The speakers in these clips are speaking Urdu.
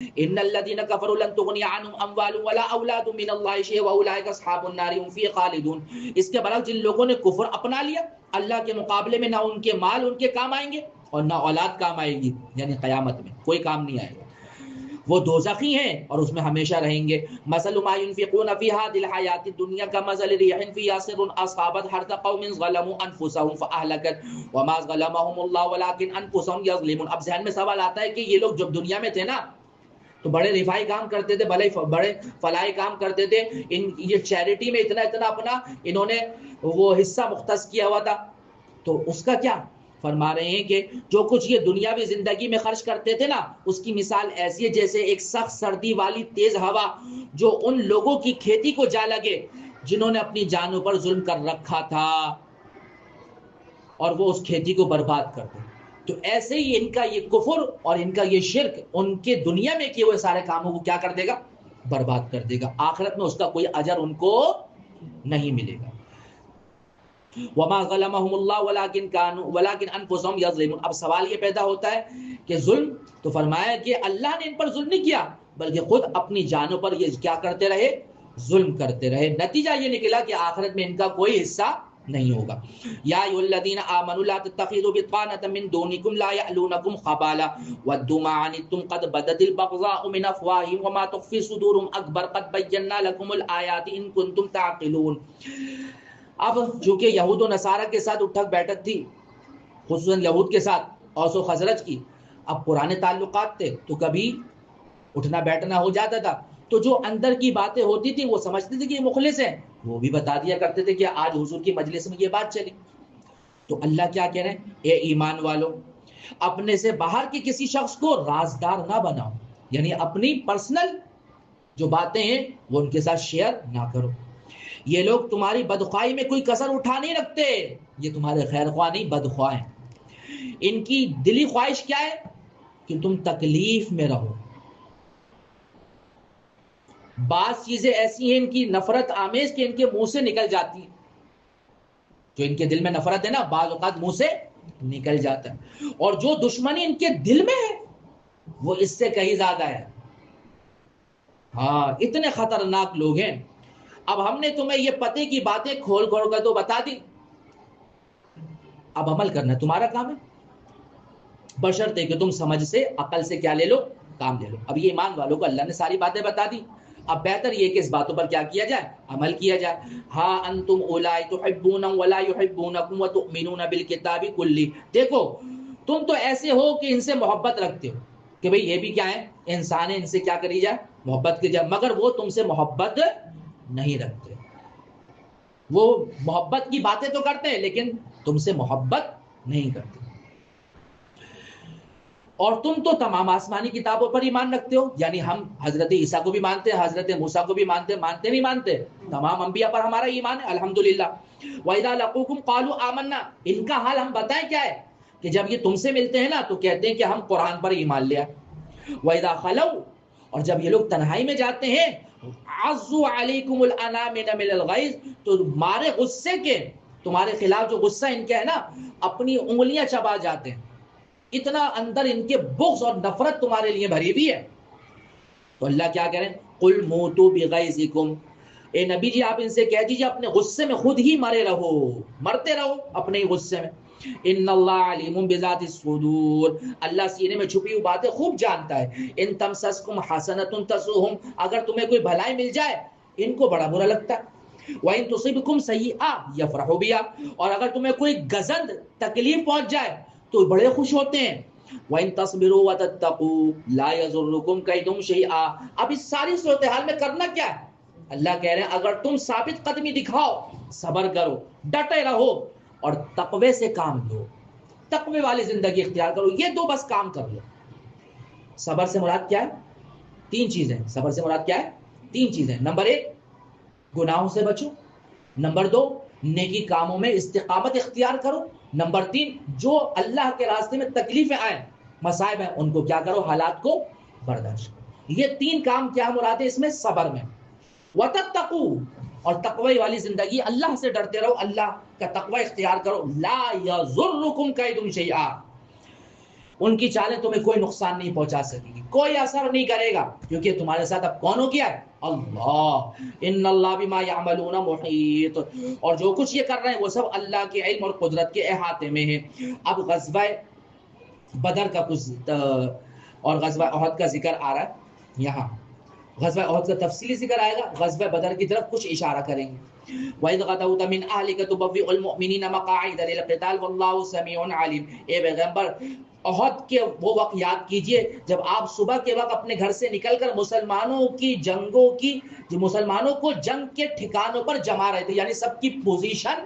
ان الذين كفروا لن تغني عنهم اموالهم ولا اولادهم من الله شيئا واولئك اصحاب النار هم فيها خالدون. اس کے برعکس جن لوگوں نے کفر اپنا لیا اللہ کے مقابلے میں، نہ ان کے مال ان کے کام آئیں گے اور نہ اولاد کام آئے گی، یعنی قیامت میں کوئی کام نہیں آئے گا، وہ دوزخی ہیں اور اس میں ہمیشہ رہیں گے. مثل ما ينفقون في هذه الحياة الدنيا كمثل ريح فيها صر أصابت حرث قوم ظلموا أنفسهم فأهلكت وما ظلمهم الله ولكن أنفسهم يظلمون. اب ذہن میں سوال آتا ہے کہ یہ لوگ جب دنیا میں تھے نا تو بڑے رفائی کام کرتے تھے، بڑے فلاحی کام کرتے تھے، یہ چیریٹی میں اتنا اپنا انہوں نے وہ حصہ مختص کیا ہوا تھا، تو اس کا کیا؟ فرما رہے ہیں کہ جو کچھ یہ دنیاوی زندگی میں خرچ کرتے تھے نا، اس کی مثال ایسی ہے جیسے ایک سخت سردی والی تیز ہوا جو ان لوگوں کی کھیتی کو جا لگے جنہوں نے اپنی جانوں پر ظلم کر رکھا تھا اور وہ اس کھیتی کو برباد کر دے. تو ایسے ہی ان کا یہ کفر اور ان کا یہ شرک ان کے دنیا میں کیے ہوئے سارے کاموں کو کیا کر دے گا؟ برباد کر دے گا. آخرت میں اس کا کوئی اجر ان کو نہیں ملے گا. وما ظلمهم الله ولكن انفسهم يظلمون. اب سوال یہ پیدا ہوتا ہے کہ ظلم، تو فرمایا کہ اللہ نے ان پر ظلم نہیں کیا بلکہ خود اپنی جانوں پر یہ کیا کرتے رہے؟ ظلم کرتے رہے. نتیجہ یہ نکلا کہ آخرت میں ان کا کوئی حصہ نہیں ہوگا. یا ایھا الذین آمنوا لا تتخذوا بطانة من دونکم لا یألونکم خبالا ودوا ما عنتم قد بدت البغضاء من افواہہم وما تخفی صدورہم اکبر قد بینا لکم الآیات ان کنتم تعقلون. اب چونکہ یہود و نصارہ کے ساتھ اٹھک بیٹھک تھی، خصوصاً یہود کے ساتھ اوس و خزرج کی، اب پرانے تعلقات تھے تو کبھی اٹھنا بیٹھنا ہو جاتا تھا، تو جو اندر کی باتیں ہوتی تھی وہ سمجھتے تھے کہ یہ مخلص ہیں، وہ بھی بتا دیا کرتے تھے کہ آج حضور کی مجلس میں یہ بات چلی. تو اللہ کیا کہہ رہے ہیں؟ اے ایمان والو، اپنے سے باہر کے کسی شخص کو رازدار نہ بناؤ، یعنی اپنی پرسنل جو باتیں ہیں وہ ان کے ساتھ شیئر نہ کرو. یہ لوگ تمہاری بدخواہی میں کوئی کسر اٹھا نہیں رکھتے، یہ تمہارے خیر خواہ نہیں بدخواہ ہیں. ان کی دلی خواہش کیا ہے؟ کہ تم تکلیف میں رہو. بعض چیزیں ایسی ہیں ان کی نفرت آمیز کہ ان کے منہ سے نکل جاتی ہیں، جو ان کے دل میں نفرت ہے نا بعض اوقات منہ سے نکل جاتا ہے، اور جو دشمنی ان کے دل میں ہے وہ اس سے کہیں زیادہ ہے. ہاں، اتنے خطرناک لوگ ہیں. اب ہم نے تمہیں یہ پتے کی باتیں کھول کھول کر تو بتا دی، اب عمل کرنا تمہارا کام ہے، بشرطے کہ تم سمجھ سے عقل سے کیا لے لو؟ کام لے لو. اب یہ ایمان والوں کو اللہ نے ساری باتیں بتا دی، اب بہتر یہ کہ اس باتوں پر کیا کیا جائے؟ عمل کیا جائے. ہاں انتم اولائی تحبونہم ولا یحبونکم وتؤمنون بالکتاب کلہ. دیکھو تم تو ایسے ہو کہ ان سے محبت رکھتے ہو کہ بھئی یہ بھی کیا ہے؟ انسان ہے، ان سے کیا کری جائے؟ محبت کی جائے، مگر وہ تم سے محبت نہیں رکھتے. وہ محبت کی باتیں تو کرتے ہیں لیکن تم سے محبت نہیں کرتے. اور تم تو تمام آسمانی کتابوں پر ایمان رکھتے ہو، یعنی ہم حضرت عیسیٰ کو بھی مانتے ہیں، حضرت موسیٰ کو بھی مانتے نہیں مانتے؟ تمام انبیاء پر ہمارا ایمان ہے الحمدللہ. وَإِذَا لَقُوكُمْ قَالُوا آمَنَّا. ان کا حال ہم بتائیں کیا ہے کہ جب یہ تم سے ملتے ہیں نا تو کہتے ہیں کہ ہم قرآن پر ایمان لیا. وَإِذَا خَلَوْا. اور جب یہ لوگ تنہائی میں جاتے ہیں، عَضُّوا عَلَيْكُمُ الْأَنَامِنَ مِنَ الْغَيْظِ. تو مارے غصے کے تمہارے خلاف جو غصہ ان کا ہے نا، اپنی انگلیاں چبا جاتے ہیں، اتنا اندر ان کے بغض اور نفرت تمہارے لیے بھری ہوئی ہے. تو اللہ کیا کہہ رہے ہیں؟ قُلْ مُوتُوا بِغَيْظِكُمْ. اے نبی جی آپ ان سے کہہ دیجیے اپنے غصے میں خود ہی مرے رہو، مرتے رہو اپنے ہی غصے میں. ان اللہ علیم بذات الصدور. اللہ سینے میں چھپی ہوئی باتیں خوب جانتا ہے. ان تمسسکم حسنۃ تسؤہم. اگر تمہیں کوئی بھلائی مل جائے ان کو بڑا برا لگتا ہے. وَإِن تُصِبْكُمْ سَيِّئَةٌ يَفْرَحُوا بِهَا. اور اگر تمہیں کوئی گزند تکلیف پہنچ جائے تو بڑے خوش ہوتے ہیں. وَإِن تَصْبِرُوا وَتَتَّقُوا لَا يَضُرُّكُمْ كَيْدُهُمْ شَيْئًا. اب اس ساری صورتحال میں کرنا کیا ہے؟ اللہ کہہ رہے ہیں اگر تم ثابت قدمی دکھاؤ، صبر کرو، ڈٹے رہو اور تقوی سے کام لو، تقوی والی زندگی اختیار کرو، یہ دو بس کام کر لو. صبر سے مراد کیا ہے؟ 3 چیزیں. صبر سے مراد کیا ہے؟ 3 چیزیں. نمبر 1 گناہوں سے بچو، نمبر 2 نیکی کاموں میں استقامت اختیار کرو، نمبر 3 جو اللہ کے راستے میں تکلیفیں آئیں، مصائب ہیں، ان کو کیا کرو؟ حالات کو برداشت کرو. یہ 3 کام کیا مراد ہے اس میں؟ صبر میں. وَتَتَّقُوا. اور تقوی والی زندگی، اللہ سے ڈرتے رہو، اللہ کا تقوی اختیار کرو. لا یضرکم کیدہم شیئا. ان کی چالیں تمہیں کوئی نقصان نہیں پہنچا سکے گی، کوئی اثر نہیں کرے گا، کیونکہ تمہارے ساتھ اب کون ہو گیا ہے؟ اللہ، ان اللہ بما یعملون محیط، اور جو کچھ یہ کر رہے ہیں وہ سب اللہ کے علم اور قدرت کے احاطے میں ہے۔ اب غزوہ بدر کا کچھ اور غزوہ احد کا ذکر آ رہا ہے یہاں، غزوہ احد کا تفصیلی ذکر آئے گا، غزوہ بدر کی طرف کچھ اشارہ کریں گے۔ وَإِذْ غَدَوْتَ مِنْ أَهْلِكَ تُبَوِّئُ الْمُؤْمِنِينَ مَقَاعِدَ لِلْقِتَالِ وَاللَّهُ سَمِيعٌ عَلِيمٌ۔ اے پیغمبر، احد کے وہ وقت یاد کیجئے جب آپ صبح کے وقت اپنے گھر سے نکل کر مسلمانوں کی جنگوں کی، جو مسلمانوں کو جنگ کے ٹھکانوں پر جما رہے تھے، یعنی سب کی پوزیشن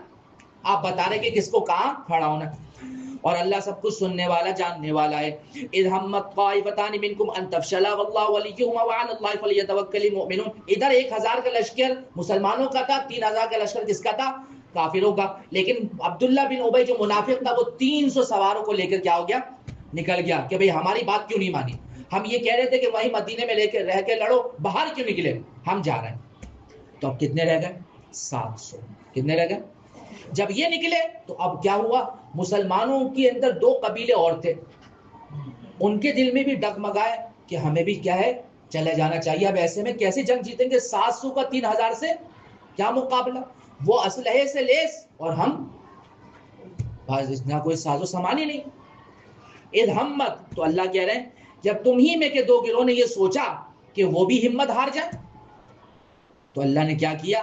آپ بتا رہے کہ کس کو کہاں کھڑا ہونا، اور اللہ سب کچھ سننے والا جاننے والا ہے۔ اذ ہمت طائفتان منکم ان تفشلا واللہ ولیہما وعلی اللہ فلیتوکل المؤمنون۔ ادھر 1000 کا لشکر مسلمانوں کا تھا، 3000 کا لشکر کس کا تھا؟ کافروں کا، لیکن عبداللہ بن ابی جو منافق تھا وہ 300 سواروں کو لے کر کیا ہو گیا؟ نکل گیا کہ بھئی ہماری بات کیوں نہیں مانی، ہم یہ کہہ رہے تھے کہ وہی مدینے میں لے کے رہ کے لڑو، باہر کیوں نکلے، ہم جا رہے ہیں۔ تو اب کتنے رہ گئے؟ 700۔ کتنے رہ گئے؟ جب یہ نکلے تو اب کیا ہوا؟ مسلمانوں کے اندر 2 قبیلے اور تھے، ان کے دل میں بھی ڈگمگائے کہ ہمیں بھی کیا ہے، چلے جانا چاہیے۔ اب ایسے میں کیسے جنگ جیتیں گے؟ 700 کا 3000 سے کیا مقابلہ، وہ اسلحے سے لیس اور ہم اتنا کوئی ساز و سامان ہی نہیں۔ اذ ہمت، تو اللہ کہہ رہے ہیں جب تم ہی میں کے 2 گروہ نے یہ سوچا کہ وہ بھی ہمت ہار جائے، تو اللہ نے کیا کیا؟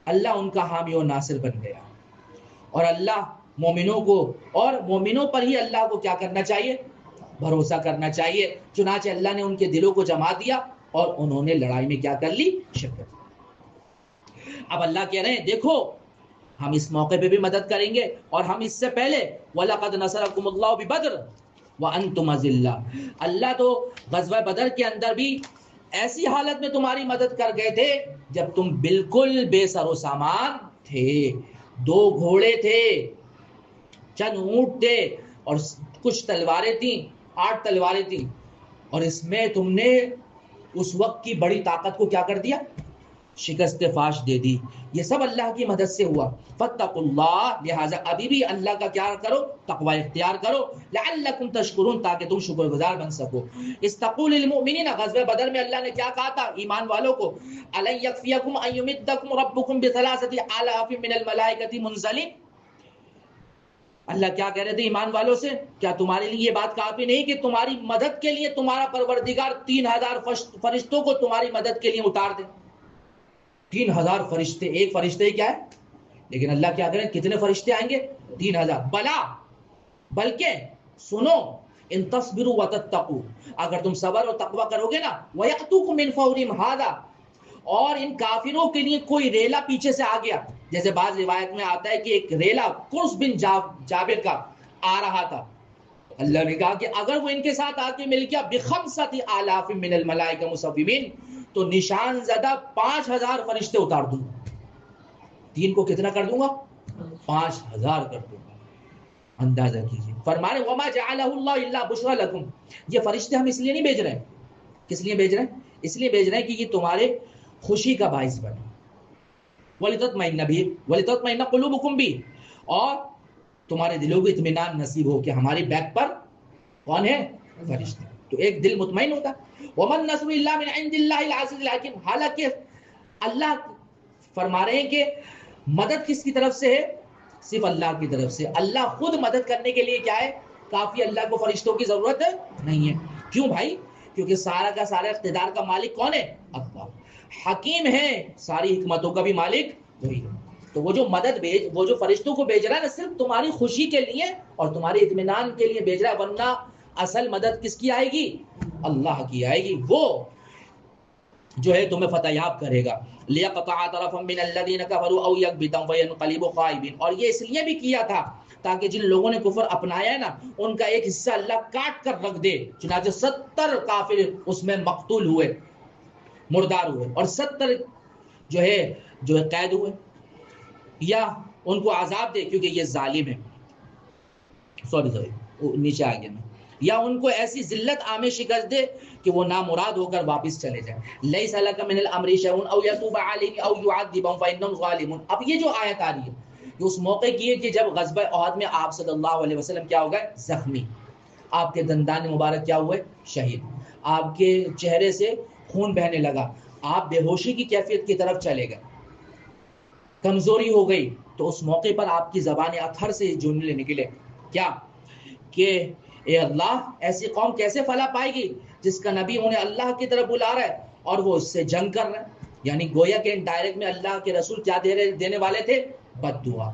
اللہ ان کا حامی و ناصر بن گیا، اور اللہ مومنوں کو، اور مومنوں پر ہی اللہ کو کیا کرنا چاہیے؟ بھروسہ کرنا چاہیے۔ چنانچہ اللہ نے ان کے دلوں کو جما دیا اور انہوں نے لڑائی میں کیا کر لی؟ شرکت۔ اب اللہ کہہ رہے ہیں دیکھو ہم اس موقع پہ بھی مدد کریں گے، اور ہم اس سے پہلے وَلَقَدْ نَصَرَكُمُ اللَّهُ بِبَدْرٍ وَأَنْتُمْ أَذِلَّةٌ، اللہ تو غزوہ بدر کے اندر بھی ایسی حالت میں تمہاری مدد کر گئے تھے جب تم بالکل بے سر و سامان تھے، 2 گھوڑے تھے، چند اونٹ تھے، اور کچھ تلواریں تھیں، 8 تلواریں تھیں، اور اس میں تم نے اس وقت کی بڑی طاقت کو کیا کر دیا؟ شکست فاش دے دی۔ یہ سب اللہ کی مدد سے ہوا۔ فاتقوا اللہ، لہٰذا ابھی بھی اللہ کا کیا کرو؟ تقوی اختیار کرو، لعلکم تشکرون، تاکہ تم شکر گزار بن سکو۔ استقول للمؤمنین، غزوہ بدر میں اللہ نے کیا کہا تھا ایمان والوں کو؟ الن یکفیکم ان یمدکم ربکم بثلاثۃ آلاف من الملائکۃ منزلین۔ اللہ کیا کہہ رہے تھے ایمان والوں سے؟ کیا تمہارے لیے یہ بات کافی نہیں کہ تمہاری مدد کے لیے تمہارا پروردگار 3000 فرشتوں کو تمہاری مدد کے لیے اتار دے؟ 3000 فرشتے، ایک فرشتے کیا ہے، لیکن اللہ کیا کریں کتنے فرشتے آئیں گے؟ 3000۔ بلا، بلکہ سنو، ان تصبروا وتتقوا، اگر تم صبر اور تقوی کرو گے نا، وَيَأْتُوكُم مِّن فَوْرِهِمْ هَٰذَا، اور ان کافروں کے لیے کوئی ریلا پیچھے سے آ گیا، جیسے بعض روایت میں آتا ہے کہ ایک ریلا قرص بن جابر کا آ رہا تھا، اللہ نے کہا کہ اگر وہ ان کے ساتھ آ کے مل گیا بِخَمْسَةِ آلَافٍ مِّنَ الْمَلَائِكَةِ مُصَوِّمِينَ، تو نشان زدہ 5000 فرشتے اتار دوں گا، 3 کو کتنا کر دوں گا؟ 5000 کر دوں گا۔ اندازہ کیجیے، فرمانے وَمَا جَعَلَهُ اللَّهُ إِلَّا بُشْرَىٰ لَكُمْ، یہ فرشتے ہم اس لیے نہیں بھیج رہے ہیں، کس لیے بھیج رہے ہیں؟ اس لیے بھیج رہے ہیں کہ یہ تمہارے خوشی کا باعث بنے، وَلِتَطْمَئِنَّ بِهِ وَلِتَطْمَئِنَّ قُلُوبُكُمْ بِهِ، اور تمہارے دلوں کو اطمینان نصیب ہو کہ ہماری بیک پر کون ہے؟ فرشتے، تو ایک دل مطمئن ہوتا۔ وَمَن نَّصْرُ إِلَّا مِنْ عِندِ اللَّهِ الْعَزِيزِ الْحَكِيمِ، حالانکہ اللہ فرما رہے ہیں کہ مدد کس کی طرف سے ہے؟ صرف اللہ کی طرف سے۔ اللہ خود مدد کرنے کے لیے کیا ہے؟ کافی، اللہ کو فرشتوں کی ضرورت نہیں ہے۔ کیوں بھائی؟ کیونکہ سارا کا سارا اقتدار کا مالک کون ہے؟ اللہ۔ حکیم ہے، ساری حکمتوں کا بھی مالک وہی ہے۔ تو وہ جو مدد وہ جو فرشتوں کو بھیج رہا ہے نا، صرف تمہاری خوشی کے لیے اور تمہارے اطمینان کے لیے بھیج رہا ہے، ورنہ اصل مدد کس کی آئے گی؟ اللہ کی آئے گی، وہ جو ہے تمہیں فتح یاب کرے گا۔ لِيَقْطَعَ طَرَفًا مِّنَ الَّذِينَ كَفَرُوا أَوْ يَكْبِتَهُمْ فَيَنقَلِبُوا خَائِبِينَ، اور یہ اس لیے بھی کیا تھا تاکہ جن لوگوں نے کفر اپنایا ہے نا، ان کا ایک حصہ اللہ کاٹ کر رکھ دے۔ چنانچہ 70 کافر اس میں مقتول ہوئے، مردار ہوئے، اور 70 جو ہے قید ہوئے، یا ان کو عذاب دے کیونکہ یہ ظالم ہے، سوری نیچے آ گیا میں، یا ان کو ایسی ذلت عامی شکست دے کہ وہ نامراد ہو کر واپس چلے جائیں۔ لیس لک من الامر شیء او یتوب علیہم او یعذبهم فانهم ظالمون۔ اب یہ جو آیت آ رہی ہے یہ اس موقع کی ہے کہ جب غزوہ احد میں آپ صلی اللہ علیہ وسلم کیا ہو گئے؟ زخمی، آپ کے دندان مبارک کیا ہوئے؟ شہید. آپ کے چہرے سے خون بہنے لگا, آپ بے ہوشی کی کیفیت کی طرف چلے گئے, کمزوری ہو گئی. تو اس موقع پر آپ کی زبان اطہر سے جملے نکلے کیا کہ اے اللہ, ایسی قوم کیسے فلاح پائے گی جس کا نبی انہیں اللہ کی طرف بلا رہا ہے اور وہ اس سے جنگ کر رہے ہیں. یعنی گویا کہ ڈائریکٹ میں اللہ کے رسول کیا دینے والے تھے؟ بد دعا.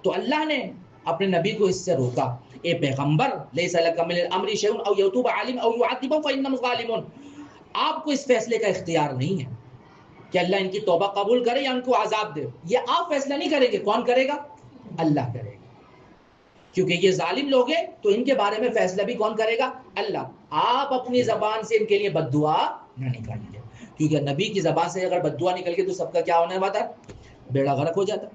تو اللہ نے اپنے نبی کو اس سے روکا, اے پیغمبر لیس لک من الامر شیء او یتوب علیہم او یعذبهم فانهم ظالمون, آپ کو اس فیصلے کا اختیار نہیں ہے کہ اللہ ان کی توبہ قبول کرے یا ان کو عذاب دے. یہ آپ فیصلہ نہیں کریں گے, کون کرے گا؟ اللہ کرے گا. کیونکہ یہ ظالم لوگ ہیں تو ان کے بارے میں فیصلہ بھی کون کرے گا؟ اللہ. آپ اپنی زبان سے ان کے لیے بد دعا نہ نکالیں, کیونکہ نبی کی زبان سے اگر بد دعا نکل گئی تو سب کا کیا ہونے والا ہے؟ بیڑا غرق ہو جاتا.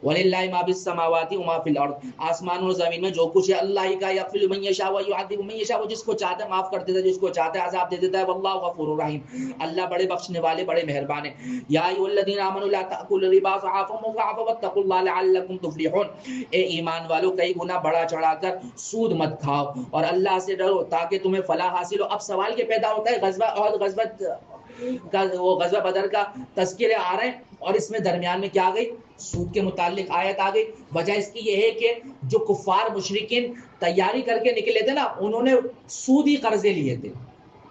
وَلِلَّهِ مَا فِي السَّمَاوَاتِ وَمَا فِي الْأَرْضِ, آسمان اور زمین میں جو کچھ ہے اللہ ہی کا. یغفر لمن یشاء ویعذب من یشاء, وہ جس کو چاہتا ہے معاف کر دیتا ہے, جس کو چاہتا ہے عذاب دے دیتا ہے. واللہ غفور رحیم, اللہ بڑے بخشنے والے بڑے مہربان ہیں. یا ایھا الذین آمنوا لا تأکلوا الربا ضعافا مضاعفا واتقوا اللہ لعلکم تفلحون, اے ایمان والو کئی گنا بڑا چڑھا کر سود مت کھاؤ اور اللہ سے ڈرو تاکہ تمہیں فلاح حاصل ہو. اب سوال یہ پیدا ہوتا ہے, غزوہ احد, غزوہ بدر کا تذکرے آ رہے ہیں اور اس میں درمیان میں کیا آ گئی؟ سود کے متعلق آیت آ گئی. وجہ اس کی یہ ہے کہ جو کفار مشرکین تیاری کر کے نکلے تھے نا, انہوں نے سودی قرضے لیے تھے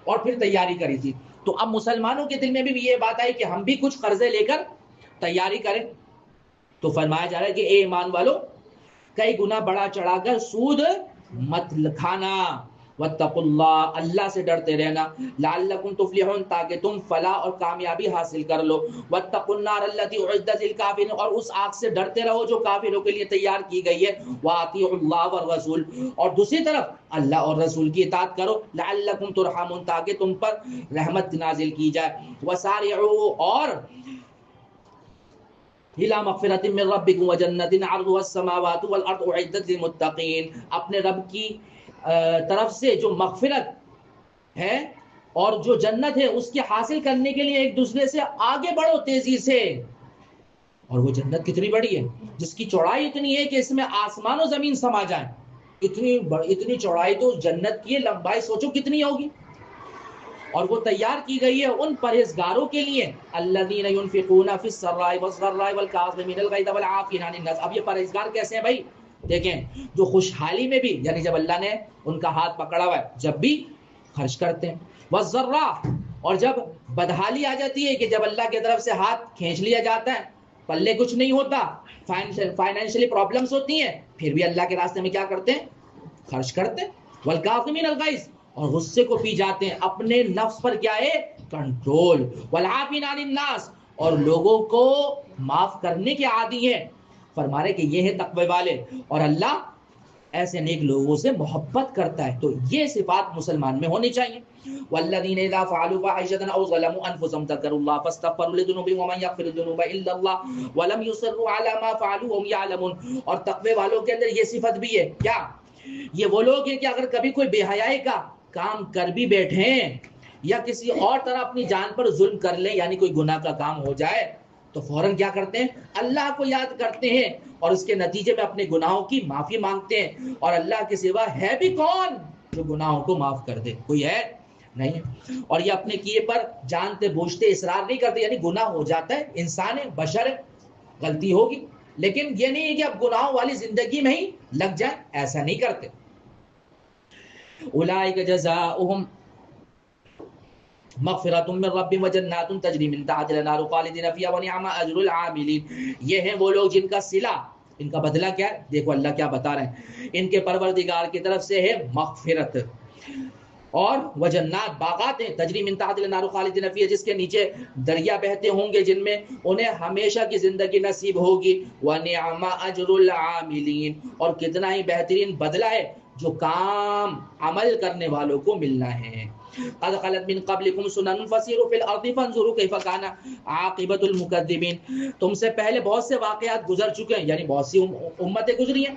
اور پھر تیاری کری تھی. تو اب مسلمانوں کے دل میں بھی یہ بات آئی کہ ہم بھی کچھ قرضے لے کر تیاری کریں. تو فرمایا جا رہا ہے کہ اے ایمان والو کئی گنا بڑا چڑھا کر سود مت کھانا. واتقوا اللہ, اللہ سے ڈرتے رہنا. لعلکم تفلحون, تاکہ تم فلاح اور کامیابی حاصل کر لو. واتقوا النار التي اعدت للكافرين, اور اس آگ سے ڈرتے رہو جو کافروں کے لیے تیار کی گئی ہے. واطیعوا اللہ والرسول, اور دوسری طرف اللہ اور رسول کی اطاعت کرو. لعلکم ترحمون, تاکہ تم پر رحمت نازل کی جائے. وسارعوا, اور الى مغفرۃ من ربکم وجنۃ عرضها السماوات والارض اعدت للمتقین, اپنے رب کی طرف سے جو مغفرت ہے اور جو جنت ہے اس کے حاصل کرنے کے لیے ایک دوسرے سے آگے بڑھو تیزی سے. اور وہ جنت کتنی بڑی ہے, جس کی چوڑائی اتنی ہے کہ اس میں آسمان و زمین سما جائیں. اتنی چوڑائی تو جنت کی ہے, لمبائی سوچو کتنی ہوگی. اور وہ تیار کی گئی ہے ان پرہیزگاروں کے لیے, الذین ينفقون فی السراء والضراء والکاظمین الغیظ والعافین عن الناس. اب یہ پرہیزگار کیسے ہیں بھائی؟ دیکھیں, جو خوشحالی میں بھی, یعنی جب اللہ نے ان کا ہاتھ پکڑا ہوا ہے, جب بھی خرچ کرتے ہیں. والضراء, اور جب بدحالی آ جاتی ہے کہ جب اللہ کی طرف سے ہاتھ کھینچ لیا جاتا ہے, پلے کچھ نہیں ہوتا, فائنینشلی پرابلمز ہوتی ہیں, پھر بھی اللہ کے راستے میں کیا کرتے ہیں؟ خرچ کرتے ہیں. والکاظمین الغیظ, اور غصے کو پی جاتے ہیں, اپنے نفس پر کیا ہے؟ کنٹرول. والعافین عن الناس, اور لوگوں کو معاف کرنے کے عادی ہیں. فرمارے کہ یہ ہے تقوی والے, اور اللہ ایسے نیک لوگوں سے محبت کرتا ہے. تو یہ صفات مسلمان میں ہونی چاہیے. والذین اذا فعلوا فاحشة او ظلموا انفسهم ذکروا الله فاستغفروا لذنوبهم ومن يغفر الذنوب الا الله ولم يصروا على ما فعلوا وهم يعلمون. اور تقوی والوں کے اندر یہ صفت بھی ہے کیا؟ یہ وہ لوگ ہیں کہ اگر کبھی کوئی بے حیائی کا کام کر بھی بیٹھیں یا کسی اور طرح اپنی جان پر ظلم کر لیں, یعنی کوئی گناہ کا کام ہو جائے, تو فوراً کیا کرتے ہیں؟ اللہ کو یاد کرتے ہیں اور اس کے نتیجے میں اپنے گناہوں کی معافی مانگتے ہیں. اور اللہ کے سوا ہے بھی کون جو گناہوں کو معاف کر دے؟ کوئی ہے نہیں. اور یہ اپنے کیے پر جانتے بوجھتے اصرار نہیں کرتے, یعنی گناہ ہو جاتا ہے, انسان ہے, بشر ہے, غلطی ہوگی, لیکن یہ نہیں ہے کہ اب گناہوں والی زندگی میں ہی لگ جائے, ایسا نہیں کرتے. اولئک جزاؤہم مغفرۃ من ربہم وجنات تجری من تحتہا الانہار خالدین فیہا ونعم اجر العاملین. یہ ہیں وہ لوگ جن کا صلہ, ان کا بدلہ کیا ہے؟ دیکھو اللہ کیا بتا رہے ہیں, ان کے پروردگار کی طرف سے ہے مغفرت, اور وجنات باغات ہیں, تجری من تحتہا الانہار خالدین فیہا, جس کے نیچے دریا بہتے ہوں گے جن میں انہیں ہمیشہ کی زندگی نصیب ہوگی. ونعم اجر العاملین, اور کتنا ہی بہترین بدلہ ہے جو کام عمل کرنے والوں کو ملنا ہے. قد خلت من قبلکم سنن فسیروا فی الارض فانظروا کیف کان عاقبۃ المکذبین. تم سے پہلے بہت سے واقعات گزر چکے ہیں, یعنی بہت سی امتیں گزری ہیں.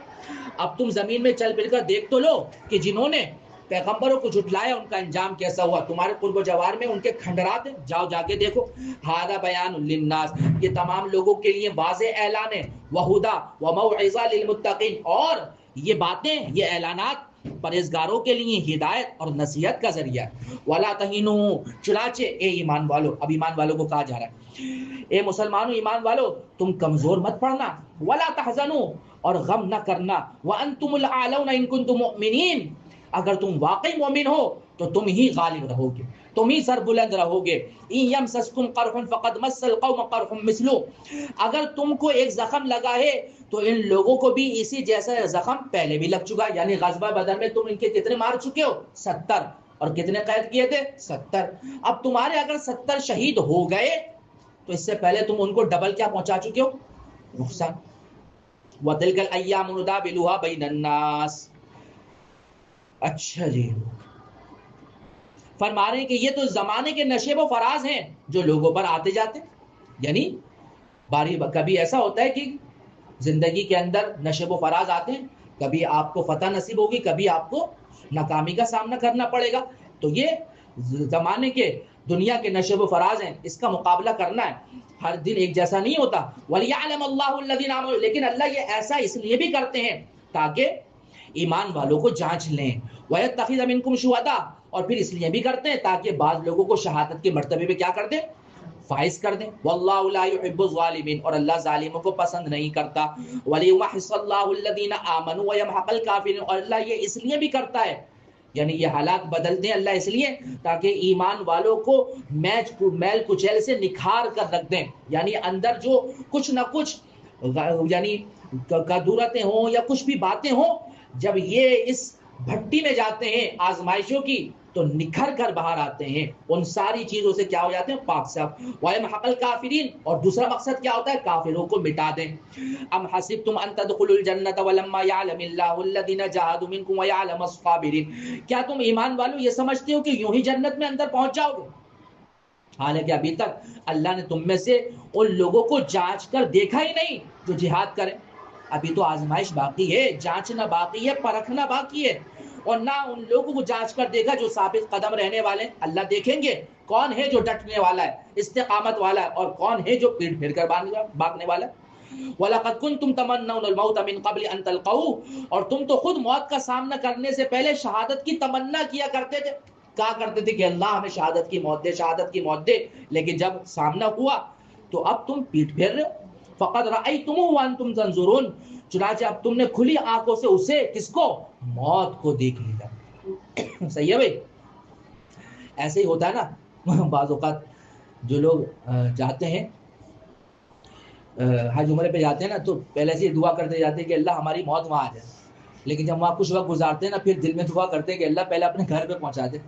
اب تم زمین میں چل پھر کر دیکھ تو لو کہ جنہوں نے پیغمبروں کو جھٹلایا ان کا انجام کیسا ہوا. تمہارے قرب و جوار میں ان کے کھنڈرات ہیں, جاؤ جا کے دیکھو. ھذا بیان للناس, یہ تمام لوگوں کے لیے واضح اعلان ہے. وہدی وموعظہ للمتقین, اور یہ باتیں, یہ اعلانات پرہیزگاروں کے لیے ہدایت اور نصیحت کا ذریعہ ہے. ولا تہینوا، چنانچہ اے ایمان والو، اب ایمان والوں کو کہا جا رہا ہے اے مسلمانوں ایمان والو تم کمزور مت پڑنا. ولا تحزنوا، اور غم نہ کرنا. وانتم الاعلون ان کنتم مؤمنین، اگر تم واقعی مومن ہو تو تم ہی غالب رہو گے، تم ہی سر بلند رہو گے. ان یمسسکم قرح فقد مس القوم قرح مثلہ، اگر تم کو ایک زخم لگا ہے تو ان لوگوں کو بھی اسی جیسا زخم پہلے بھی لگ چکا. یعنی غزوہ بدر میں تم ان کے کتنے مار چکے ہو؟ 70. اور کتنے قید کیے تھے؟ 70. اب تمہارے اگر 70 شہید ہو گئے تو اس سے پہلے تم ان کو ڈبل کیا پہنچا چکے ہو؟ نقصان. وَتِلْكَ الْأَيَّامُ نُدَاوِلُهَا بَيْنَ النَّاسِ. اچھا جی، فرما رہے ہیں کہ یہ تو زمانے کے نشیب و فراز ہیں جو لوگوں پر آتے جاتے. یعنی کبھی ایسا ہوتا ہے کہ زندگی کے اندر نشیب و فراز آتے ہیں، کبھی آپ کو فتح نصیب ہوگی، کبھی آپ کو ناکامی کا سامنا کرنا پڑے گا. تو یہ زمانے کے دنیا کے نشیب و فراز ہیں، اس کا مقابلہ کرنا ہے. ہر دن ایک جیسا نہیں ہوتا. وَلِيَعْلَمَ اللَّهُ الَّذِينَ آمَنُوا، لیکن اللہ یہ ایسا اس لیے بھی کرتے ہیں تاکہ ایمان والوں کو جانچ لیں. وَيَتَّخِذَ مِنكُمْ شُهَدَاءَ، اور پھر اس لیے بھی کرتے ہیں تاکہ بعض لوگوں کو شہادت کے مرتبے پہ کیا کر دیں؟ فائز کر دیں. وَاللَّهُ لَا يُحِبُّ الظَّالِمِينَ، اور اللہ ظالموں کو پسند نہیں کرتا. وَلِيُمَحِّصَ اللَّهُ الَّذِينَ آمَنُوا وَيَمْحَقَ الْكَافِرِينَ، اور اللہ یہ اس لیے بھی کرتا ہے، یعنی یہ حالات بدل دیں اللہ اس لیے تاکہ ایمان والوں کو میل کچیل سے نکھار کر رکھ دیں. یعنی اندر جو کچھ نہ کچھ یعنی کدورتیں ہوں یا کچھ بھی باتیں ہوں، جب یہ اس بھٹی میں جاتے ہیں آزمائشوں کی تو نکھر کر باہر آتے ہیں، ان ساری چیزوں سے کیا ہو جاتے ہیں؟ پاک صاف. وَيَمْحَقَ الْكَافِرِينَ، اور دوسرا مقصد کیا ہوتا ہے؟ کافروں کو مٹا دیں. ام حسبتم ان تدخلوا الجنة ولما يعلم الله الذين جاهدوا منكم ويعلم الصابرين، کیا تم ایمان والو یہ سمجھتے ہو کہ یوں ہی جنت میں اندر پہنچ جاؤ گے؟ حالانکہ ابھی تک اللہ نے تم میں سے ان لوگوں کو جانچ کر دیکھا ہی نہیں جو جہاد کریں. ابھی تو آزمائش باقی ہے، جانچنا باقی ہے، پرکھنا باقی ہے. اور نہ ان لوگوں کو جانچ کر دیکھا جو ثابت قدم رہنے والے ہیں. اللہ دیکھیں گے کون ہے جو ڈٹنے والا ہے، استقامت والا ہے، اور کون ہے جو پیٹ پھیر کر بھاگنے والا ہے. وَلَقَدْ كُنْتُمْ تَمَنَّوْنَ الْمَوْتَ مِنْ قَبْلِ أَنْ تَلْقَوْهُ، اور تم تو خود موت کا سامنا کرنے سے پہلے شہادت کی تمنا کیا کرتے تھے. کہا کرتے تھے کہ اللہ ہمیں شہادت کی موت دے، شہادت کی موت دے. لیکن جب سامنا ہوا تو اب تم پیٹ پھیر رہے ہو. فَقَدْ رَأَيْتُمُوهُ وَأَنْتُمْ تَنْظُرُونَ، چنانچہ اب تم نے کھلی آنکھوں سے اسے، کس کو؟ موت کو دیکھ لیا. صحیح ہے بھائی؟ ایسے ہی ہوتا ہے نا بعض اوقات جو لوگ جاتے ہیں حج عمرے پہ جاتے ہیں نا تو پہلے سے دعا کرتے جاتے ہیں کہ اللہ ہماری موت وہاں آ جائے. لیکن جب وہاں کچھ وقت گزارتے ہیں نا پھر دل میں دعا کرتے ہیں کہ اللہ پہلے اپنے گھر پہ پہنچا دے،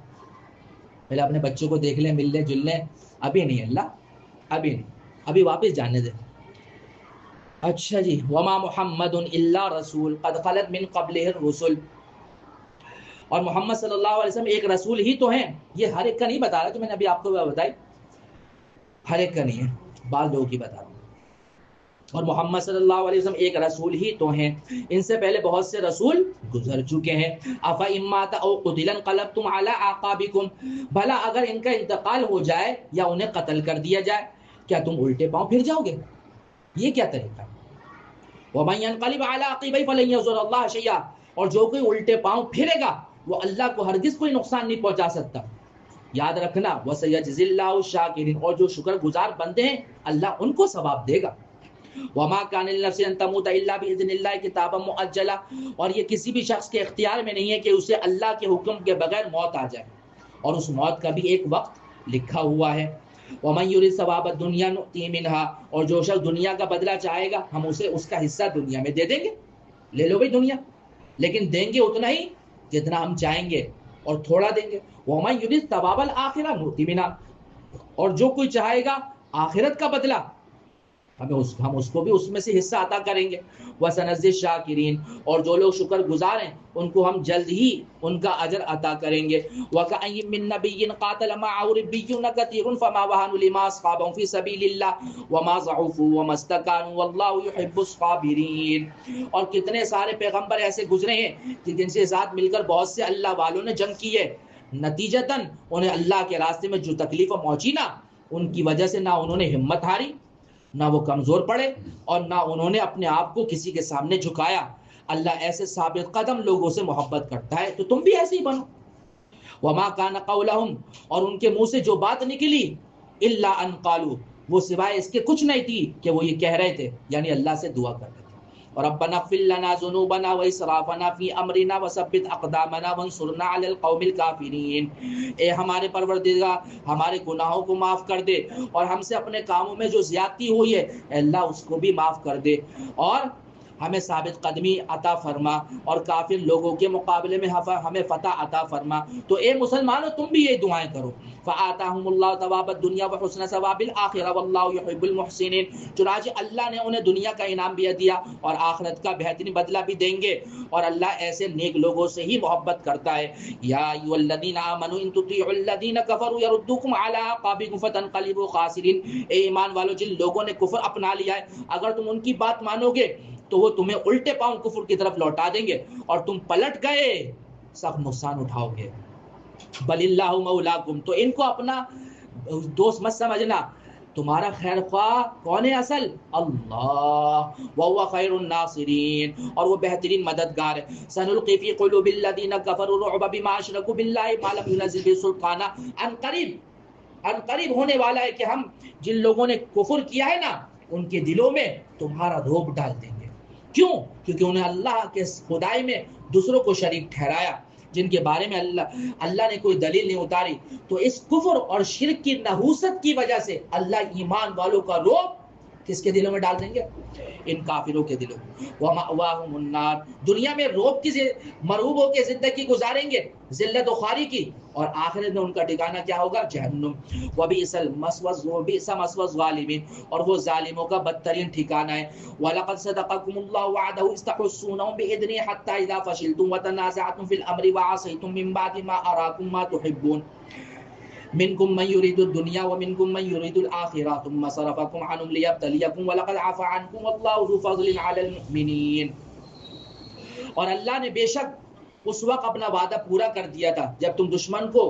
پہلے اپنے بچوں کو دیکھ لیں، مل لیں، جل لیں. ابھی نہیں اللہ، ابھی نہیں، ابھی واپس جانے دیں. اچھا جی، وما محمد الا رسول قد خلت من قبلہ الرسل، اور محمد صلی اللہ علیہ وسلم ایک رسول ہی تو ہیں. یہ ہر ایک کا نہیں بتا رہا، جو میں نے ابھی آپ کو بتائی ہر ایک کا نہیں ہے، بعض لوگوں کی بتا رہا ہوں. اور محمد صلی اللہ علیہ وسلم ایک رسول ہی تو ہیں، ان سے پہلے بہت سے رسول گزر چکے ہیں. افإن مات او قتل انقلبتم على اعقابكم، بھلا اگر ان کا انتقال ہو جائے یا انہیں قتل کر دیا جائے کیا تم الٹے پاؤں پھر جاؤ گے؟ یہ کیا طریقہ ہے؟ ومن ينقلب على عقبيه فلن يضر الله شيئا، اور جو کوئی الٹے پاؤں پھرے گا وہ اللہ کو ہرگز کوئی نقصان نہیں پہنچا سکتا. یاد رکھنا وسيجزي الله الشاكرين، اور جو شکر گزار بندے ہیں اللہ ان کو ثواب دے گا. وما كان لنفس ان تموت الا باذن الله كتابا مؤجلا، اور یہ کسی بھی شخص کے اختیار میں نہیں ہے کہ اسے اللہ کے حکم کے بغیر موت آ جائے، اور اس موت کا بھی ایک وقت لکھا ہوا ہے. ومن يريد ثواب الدنيا نؤتيه منها، اور جو شخص دنیا کا بدلہ چاہے گا ہم اسے اس کا حصہ دنیا میں دے دیں گے. لے لو بھائی دنیا، لیکن دیں گے اتنا ہی جتنا ہم چاہیں گے اور تھوڑا دیں گے. ومن يريد ثواب الاخرة نؤتيه منها، اور جو کوئی چاہے گا آخرت کا بدلہ ہم اس کو بھی اس میں سے حصہ عطا کریں گے. وَسَنَجْزِي الشَّاكِرِينَ، اور جو لوگ شکر گزار ہیں ان کو ہم جلد ہی ان کا اجر عطا کریں گے. وَكَأَيٍّ مِّن نَّبِيٍّ قَاتَلَ مَعَهُ رِبِّيُّونَ كَثِيرٌ فَمَا وَهَنُوا لِمَا أَصَابَهُمْ فِي سَبِيلِ اللَّهِ وَمَا ضَعُفُوا وَمَا اسْتَكَانُوا وَاللَّهُ يُحِبُّ الصَّابِرِينَ. اور کتنے سارے پیغمبر ایسے گزرے ہیں کہ جن سے ساتھ مل کر بہت سے اللہ والوں نے جنگ کی ہے، نتیجتاً انہیں اللہ کے راستے میں جو تکلیف پہنچی نا، ان کی وجہ سے نہ انہوں نے ہمت ہاری، نہ وہ کمزور پڑے، اور نہ انہوں نے اپنے آپ کو کسی کے سامنے جھکایا. اللہ ایسے ثابت قدم لوگوں سے محبت کرتا ہے، تو تم بھی ایسے ہی بنو. وما کان قولہم، اور ان کے منہ سے جو بات نکلی، الا ان قالوا، وہ سوائے اس کے کچھ نہیں تھی کہ وہ یہ کہہ رہے تھے، یعنی اللہ سے دعا کر رہے تھے، اور ربنا اغفر لنا ذنوبنا واسرافنا فی امرنا وثبت اقدامنا وانصرنا علی القوم الکافرین. اے ہمارے پروردگار، ہمارے گناہوں کو معاف کر دے، اور ہم سے اپنے کاموں میں جو زیادتی ہوئی ہے اے اللہ اس کو بھی معاف کر دے، اور ہمیں ثابت قدمی عطا فرما، اور کافر لوگوں کے مقابلے میں ہمیں فتح عطا فرما. تو اے مسلمانوں تم بھی یہ دعائیں کرو. فآتاہم اللہ ثواب الدنیا وحسن ثواب الآخرہ واللہ یحب المحسنین. چنانچہ اللہ نے انہیں دنیا کا انعام بھی دیا اور آخرت کا بہترین بدلہ بھی دیں گے، اور اللہ ایسے نیک لوگوں سے ہی محبت کرتا ہے. یا ایھا الذین آمنوا ان تطیعوا الذین کفروا یردوکم علی اعقابکم فتنقلبوا خاسرین. اے ایمان والو، جن لوگوں نے کفر اپنا لیا ہے، اگر تم ان کی بات مانو گے تو وہ تمہیں الٹے پاؤں کفر کی طرف لوٹا دیں گے اور تم پلٹ گئے سخت نقصان اٹھاؤ گے. بل اللہ مولاکم، تو ان کو اپنا دوست مت سمجھنا، تمہارا خیر خواہ کون ہے اصل؟ اللہ، وہو خیر الناصرین، اور وہ بہترین مددگار ہے. سنلقی فی قلوب الذین کفروا الرعب بما اشرکوا باللہ ما لم ینزل به سلطانا. ان قریب ہونے والا ہے کہ ہم جن لوگوں نے کفر کیا ہے نا ان کے دلوں میں تمہارا رعب ڈال دیں گے. کیوں؟ کیونکہ انہیں اللہ کے خدائی میں دوسروں کو شریک ٹھہرایا جن کے بارے میں اللہ نے کوئی دلیل نہیں اتاری. تو اس کفر اور شرک کی نحوست کی وجہ سے اللہ ایمان والوں کا رعب کس کے دلوں میں ڈال دیں گے؟ ان کافروں کے دلوں میں. وَمَأْوَاهُمُ النَّارُ، دنیا میں رعب کی مرعوب ہو کے زندگی گزاریں گے، ذلت و خواری کی، اور آخرت میں ان کا ٹھکانہ کیا ہوگا؟ جہنم. وَبِئْسَ مَثْوَى الظَّالِمِينَ، اور وہ ظالموں کا بدترین ٹھکانہ ہے. وَلَقَدْ صَدَقَكُمُ اللَّهُ وَعْدَهُ إِذْ تَحُسُّونَهُم بِإِذْنِهِ حَتَّى إِذَا فَشِلْتُمْ وَتَنَازَعْتُمْ فِي الْأَمْرِ وَعَصَيْتُم مِّن بَعْدِ مَا أَرَاكُم مَّا تُحِبُّونَ منکم من یرید الدنیا ومنکم من یرید الآخرہ ثم صرفکم عنہم لیبتلیکم ولقد عفا عنکم واللہ ذو فضل علی المؤمنین. اور اللہ نے بے شک اس وقت اپنا وعدہ پورا کر دیا تھا جب تم دشمن کو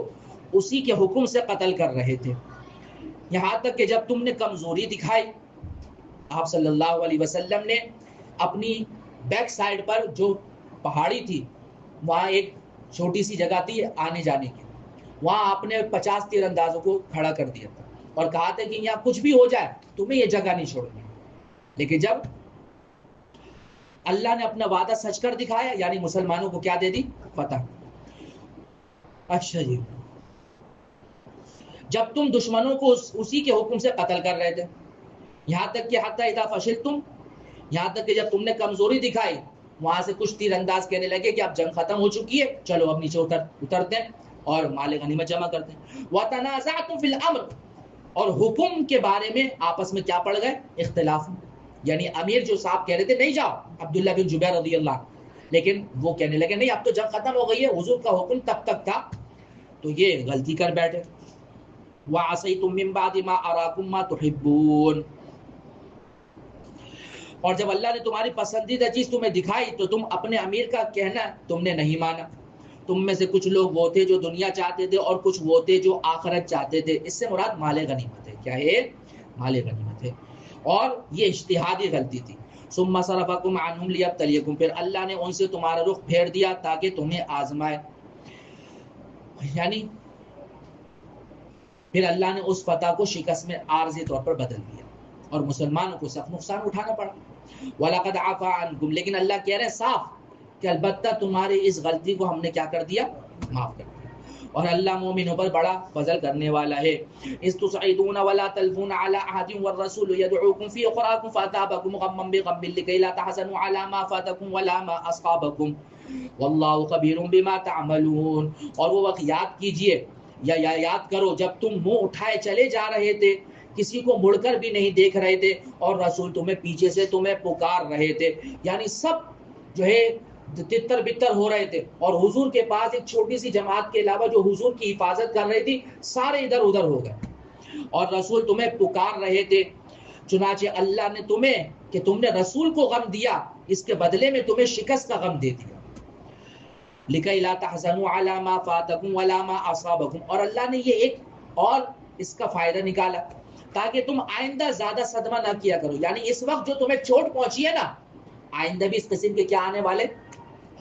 اسی کے حکم سے قتل کر رہے تھے، یہاں تک کہ جب تم نے کمزوری دکھائی، آپ صلی اللہ علیہ وسلم نے اپنی بیک سائیڈ پر جو پہاڑی تھی، وہاں ایک چھوٹی سی جگہ تھی آنے جانے کی، وہاں آپ نے 50 تیر اندازوں کو کھڑا کر دیا تھا اور کہا تھا کہ یہاں کچھ بھی ہو جائے تمہیں یہ جگہ نہیں چھوڑنی. لیکن جب اللہ نے اپنا وعدہ سچ کر دکھایا، یعنی مسلمانوں کو کیا دے دی؟ فتح. اچھا جی، جب تم دشمنوں کو اسی کے حکم سے قتل کر رہے تھے، یہاں تک کہ حتی اذا فشلتم، یہاں تک کہ جب تم نے کمزوری دکھائی، وہاں سے کچھ تیر انداز کہنے لگے کہ اب جنگ ختم ہو چکی ہے، چلو اب نیچے اترتے ہیں اور مال غنیمت جمع کرتے ہیں. وَتَنَازَعْتُمْ فِي الْأَمْرِ، اور حکم کے بارے میں آپس میں کیا پڑ گئے؟ اختلاف. یعنی امیر جو صاحب کہہ رہے تھے نہیں جاؤ، عبداللہ بن جبیر رضی اللہ، لیکن وہ کہنے لگے نہیں اب تو جنگ ختم ہو گئی ہے، حضور کا حکم تب تک تھا، تو یہ غلطی کر بیٹھے. وَعَصَيْتُم مِّن بَعْدِ مَا أَرَاكُم مَّا تُحِبُّونَ، اور جب اللہ نے تمہاری پسندیدہ چیز تمہیں دکھائی تو تم اپنے امیر کا کہنا تم نے نہیں مانا. تم میں سے کچھ لوگ وہ تھے جو دنیا چاہتے تھے اور کچھ وہ تھے جو آخرت چاہتے تھے. اس سے مراد مال غنیمت ہے. کیا ہے؟ مال غنیمت ہے. اور یہ اجتہادی غلطی تھی. ثم صرفکم عنہم لیبتلیکم، پھر اللہ نے ان سے تمہارا رخ پھیر دیا تاکہ تمہیں آزمائے. یعنی پھر اللہ نے اس فتح کو شکست میں عارضی طور پر بدل دیا اور مسلمانوں کو سخت نقصان اٹھانا پڑا. وَلَقَدْ عَفَا عَنْكُمْ، لیکن اللہ کہہ رہے ہیں صاف کہ البتہ تمہاری اس غلطی کو ہم نے کیا کر دیا؟ معاف کر دیا. اور اللہ مومنوں پر بڑا فضل کرنے والا ہے. اِذْ تُصْعِدُونَ وَلَا تَلْفُونَ عَلَىٰ أَحَدٍ وَالرَّسُولُ يَدْعُوكُمْ فِي أُخْرَاكُمْ فَأَثَابَكُمْ غَمًّا بِغَمٍّ لِكَيْ لَا تَحْزَنُوا عَلَىٰ مَا فَاتَكُمْ وَلَا مَا أَصَابَكُمْ وَاللَّهُ خَبِيرٌ بِمَا تَعْمَلُونَ. اور وہ وقت یاد کیجئے یا یاد کرو جب تم منہ اٹھائے چلے جا رہے تھے، کسی کو مڑ کر بھی نہیں دیکھ رہے تھے، اور رسول تمہیں پیچھے سے تمہیں پکار رہے تھے. یعنی سب جو ہے تتر بتر ہو رہے تھے، اور حضور کے پاس ایک چھوٹی سی جماعت کے علاوہ جو حضور کی حفاظت کر رہی تھی سارے ادھر ادھر ہو گئے، اور رسول تمہیں پکار رہے تھے. چنانچہ اللہ نے تمہیں کہ تم نے رسول کو غم دیا، اس کے بدلے میں تمہیں شکست کا غم دے دیا. لِكَيْ لَا تَحْزَنُوا عَلَىٰ مَا فَاتَكُمْ وَلَا مَا أَصَابَكُمْ. اور اللہ نے یہ ایک اور اس کا فائدہ نکالا تاکہ تم آئندہ زیادہ صدمہ نہ کیا کرو. یعنی اس وقت جو تمہیں چوٹ پہنچی ہے نا، آئندہ بھی اس قسم کے کیا آنے والے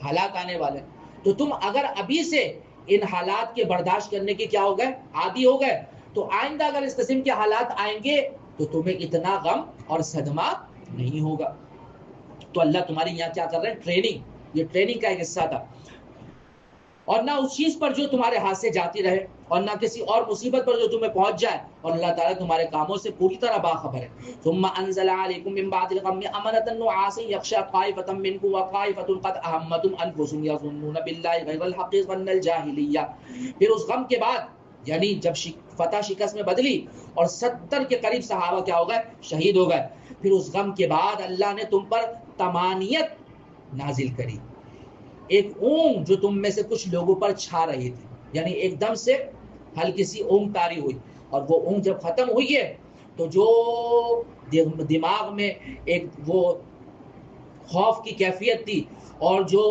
حالات آنے والے. تو تم اگر ابھی سے ان حالات کے برداشت کرنے کے کیا ہو گئے عادی ہو گئے تو آئندہ اگر اس قسم کے حالات آئیں گے تو تمہیں اتنا غم اور صدمہ نہیں ہوگا. تو اللہ تمہاری یہاں کیا کر رہے ہیں ٹریننگ, یہ ٹریننگ کا ایک حصہ تھا. اور نہ اس چیز پر جو تمہارے ہاتھ سے جاتی رہے اور نہ کسی اور مصیبت پر جو تمہیں پہنچ جائے, اور اللہ تعالیٰ تمہارے کاموں سے پوری طرح باخبر ہے. ثم انزل عليكم من بعد الغم امنة نعاسا يغشى طائفة منكم وطائفة قد اهمتهم انفسهم يظنون بالله غير الحق ظن الجاهلية. پھر اس غم کے بعد یعنی جب فتح شکست میں بدلی اور 70 کے قریب صحابہ کیا ہو گئے شہید ہو گئے, پھر اس غم کے بعد اللہ نے تم پر طمانیت نازل کری, ایک اونگ جو تم میں سے کچھ لوگوں پر چھا رہی تھی, یعنی ایک دم سے ہلکی سی اونگ تاری ہوئی, اور وہ اونگ جب ختم ہوئی ہے تو جو دماغ میں ایک وہ خوف کی کیفیت تھی اور جو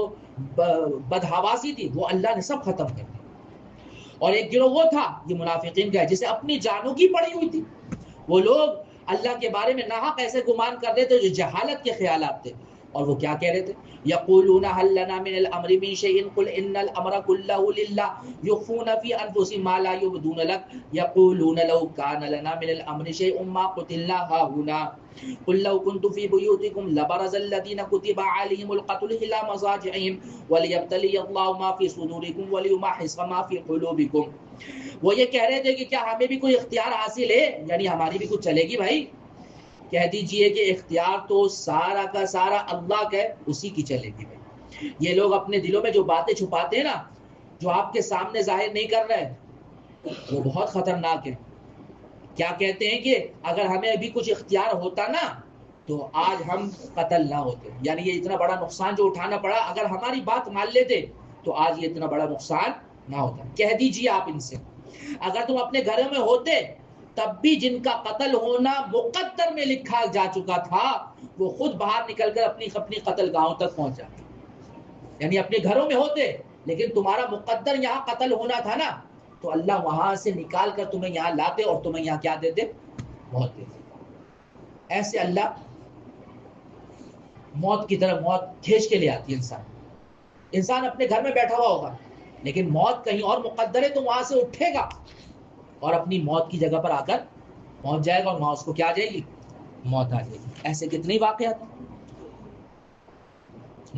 بدحواسی تھی وہ اللہ نے سب ختم کر دی. اور ایک گروہ وہ تھا, یہ منافقین کا ہے, جسے اپنی جانوں کی پڑی ہوئی تھی. وہ لوگ اللہ کے بارے میں ناحق ایسے گمان کر رہے تھے جو جہالت کے خیالات تھے, اور وہ کیا کہہ رہے تھے یقولون هل لنا من الامر من شيء قل ان الامر كله لله يخفون في انفسهم ما لا يبدون لك يقولون لو كان لنا من الامر شيء ما قتلنا هاهنا قل لو كنت في بيوتكم لبرز الذين كتب عليهم القتل الى مضاجعهم وليبتلي الله ما في صدوركم وليمحص ما في قلوبكم. وہ یہ کہہ رہے تھے کہ کیا ہمیں بھی کوئی اختیار حاصل ہے, یعنی ہماری بھی کچھ چلے گی بھائی. کہہ دیجئے کہ اختیار تو سارا کا سارا اللہ کا ہے, اسی کی چلے گی بھائی. یہ لوگ اپنے دلوں میں جو باتیں چھپاتے ہیں نا, جو آپ کے سامنے ظاہر نہیں کر رہے, وہ بہت خطرناک ہے. کیا کہتے ہیں کہ اگر ہمیں ابھی کچھ اختیار ہوتا نا تو آج ہم قتل نہ ہوتے, یعنی یہ اتنا بڑا نقصان جو اٹھانا پڑا, اگر ہماری بات مان لیتے تو آج یہ اتنا بڑا نقصان نہ ہوتا. کہہ دیجئے آپ ان سے, اگر تم اپنے گھروں میں ہوتے تب بھی جن کا قتل ہونا مقدر میں لکھا جا چکا تھا وہ خود باہر نکل کر اپنی قتل گاہوں تک پہنچ جاتے, یعنی اپنے گھروں میں ہوتے لیکن تمہارا مقدر یہاں قتل ہونا تھا نا, تو اللہ وہاں سے نکال کر تمہیں یہاں لاتے اور تمہیں یہاں کیا دیتے, موت دیتے. ایسے اللہ موت کی طرف موت کھینچ کے لے آتی ہے. انسان اپنے گھر میں بیٹھا ہوا ہوگا لیکن موت کہیں اور مقدر ہے تو وہاں سے اٹھے گا اور اپنی موت کی جگہ پر آ کر پہنچ جائے گا, اور وہاں اس کو کیا آ جائے گی, موت آ جائے گی. ایسے کتنے واقعات.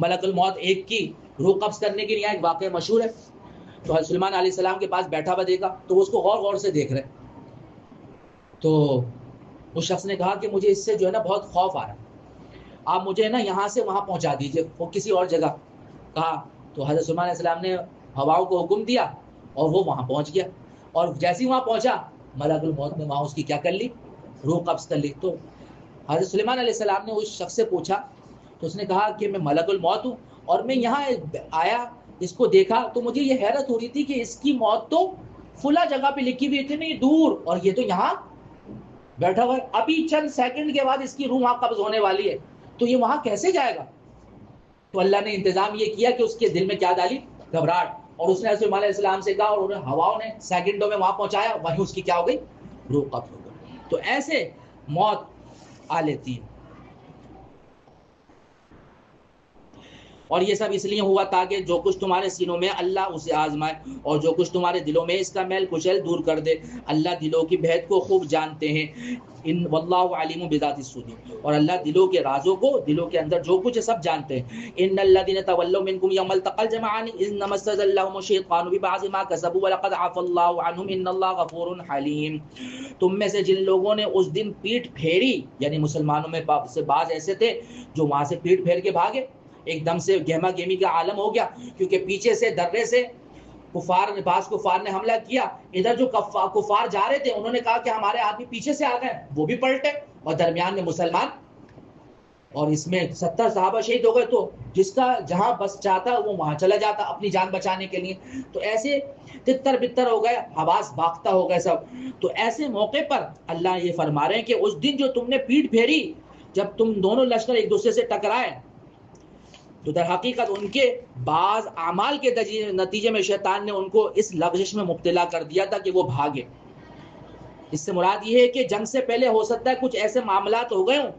ملک الموت ایک کی روح قبض کرنے کی ایک واقعہ مشہور ہے. تو حضرت سلیمان علیہ السلام کے پاس بیٹھا ہوا دیکھا تو وہ اس کو غور سے دیکھ رہے. تو اس شخص نے کہا کہ مجھے اس سے جو ہے نا بہت خوف آ رہا ہے, آپ مجھے نا یہاں سے وہاں پہنچا دیجئے. وہ کسی اور جگہ کہا تو حضرت سلیمان علیہ السلام نے ہواؤں کو حکم دیا اور وہ وہاں پہنچ گیا, اور جیسے ہی وہاں پہنچا ملک الموت نے وہاں اس کی کیا کر لی, روح قبض کر لی. تو حضرت سلیمان علیہ السلام نے اس شخص سے پوچھا تو اس نے کہا کہ میں ملک الموت ہوں اور میں یہاں آیا, اس کو دیکھا تو مجھے یہ حیرت ہو رہی تھی کہ اس کی موت تو فلاں جگہ پہ لکھی ہوئی تھی نہیں دور, اور یہ تو یہاں بیٹھا ہوا ہے, ابھی چند سیکنڈ کے بعد اس کی روح وہاں قبض ہونے والی ہے, تو یہ وہاں کیسے جائے گا. تو اللہ نے انتظام یہ کیا کہ اس کے دل میں کیا ڈالی, گھبراہٹ, اور اس نے حضرت علیہ السلام سے کہا اور انہیں ہواؤں نے سیکنڈوں میں وہاں پہنچایا, وہیں اس کی کیا ہو گئی, روح قبض ہو گئی. تو ایسے موت آ لیتی ہے. اور یہ سب اس لیے ہوا تاکہ جو کچھ تمہارے سینوں میں اللہ اسے آزمائے, اور جو کچھ تمہارے دلوں میں اس کا میل کچیل دور کر دے. اللہ دلوں کی بھید کو خوب جانتے ہیں. ان واللہ علیم بذات الصدور, اور اللہ دلوں کے رازوں کو, دلوں کے اندر جو کچھ ہے سب جانتے ہیں. ان الذين تولوا منكم يوم التقى الجمعان انما استزلهم الشيطان ببعض ما كسبوا ولقد عفا الله عنهم ان الله غفور حليم. تم میں سے جن لوگوں نے اس دن پیٹ پھیری, یعنی مسلمانوں میں سے بعض ایسے تھے جو وہاں سے پیٹ پھیر کے بھاگے, ایک دم سے گہما گہمی کا عالم ہو گیا, کیونکہ پیچھے سے درے سے کفار نے حملہ کیا. ادھر جو کفار جا رہے تھے انہوں نے کہا کہ ہمارے آدمی پیچھے سے آ گئے, وہ بھی پلٹے, اور درمیان میں مسلمان, اور اس میں 70 صحابہ شہید ہو گئے. تو جس کا جہاں بس چاہتا وہ وہاں چلا جاتا اپنی جان بچانے کے لیے. تو ایسے تتر بتر ہو گئے, حواس باختہ ہو گئے سب. تو ایسے موقع پر اللہ یہ فرما رہے ہیں کہ اس دن جو تم نے پیٹ پھیری, جب تم دونوں لشکر ایک دوسرے سے ٹکرائے, تو در حقیقت ان کے بعض اعمال کے نتیجے میں شیطان نے ان کو اس لغزش میں مبتلا کر دیا تھا کہ وہ بھاگے. اس سے مراد یہ ہے کہ جنگ سے پہلے ہو سکتا ہے کچھ ایسے معاملات ہو گئے ہوں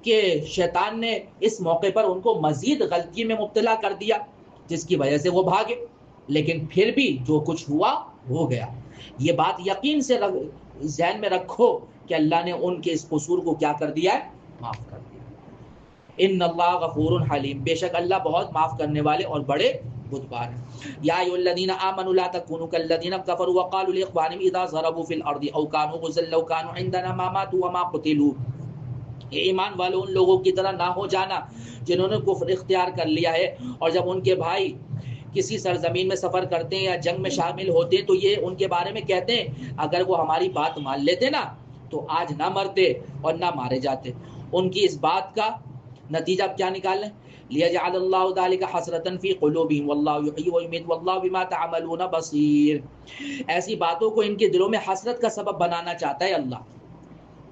کہ شیطان نے اس موقع پر ان کو مزید غلطی میں مبتلا کر دیا جس کی وجہ سے وہ بھاگے، لیکن پھر بھی جو کچھ ہوا ہو گیا۔ یہ بات یقین سے ذہن میں رکھو کہ اللہ نے ان کے اس قصور کو کیا کر دیا ہے؟ معاف کر دیا۔ ان اللہ غفور حلیم، بے شک اللہ بہت معاف کرنے والے اور بڑے بردبار ہیں۔ یا ایھا الذین آمنوا لا تکونوا کالذین کفروا وقالوا لاخوانہم اذا ضربوا فی الارض او کانوا غزا لو کانوا عندنا ما ماتوا وما قتلوا، یہ ایمان والوں ان لوگوں کی طرح نہ ہو جانا جنہوں نے کفر اختیار کر لیا ہے، اور جب ان کے بھائی کسی سرزمین میں سفر کرتے ہیں یا جنگ میں شامل ہوتے ہیں تو یہ ان کے بارے میں کہتے ہیں اگر وہ ہماری بات مان لیتے نا تو آج نہ مرتے اور نہ مارے جاتے۔ ان کی اس بات کا نتیجہ اب کیا نکالیں؟ لیجعل اللہ ذلک حسرۃ فی قلوبہم واللہ یحیی ویمیت واللہ بما تعملون بصیر، ایسی باتوں کو ان کے دلوں میں حسرت کا سبب بنانا چاہتا ہے اللہ،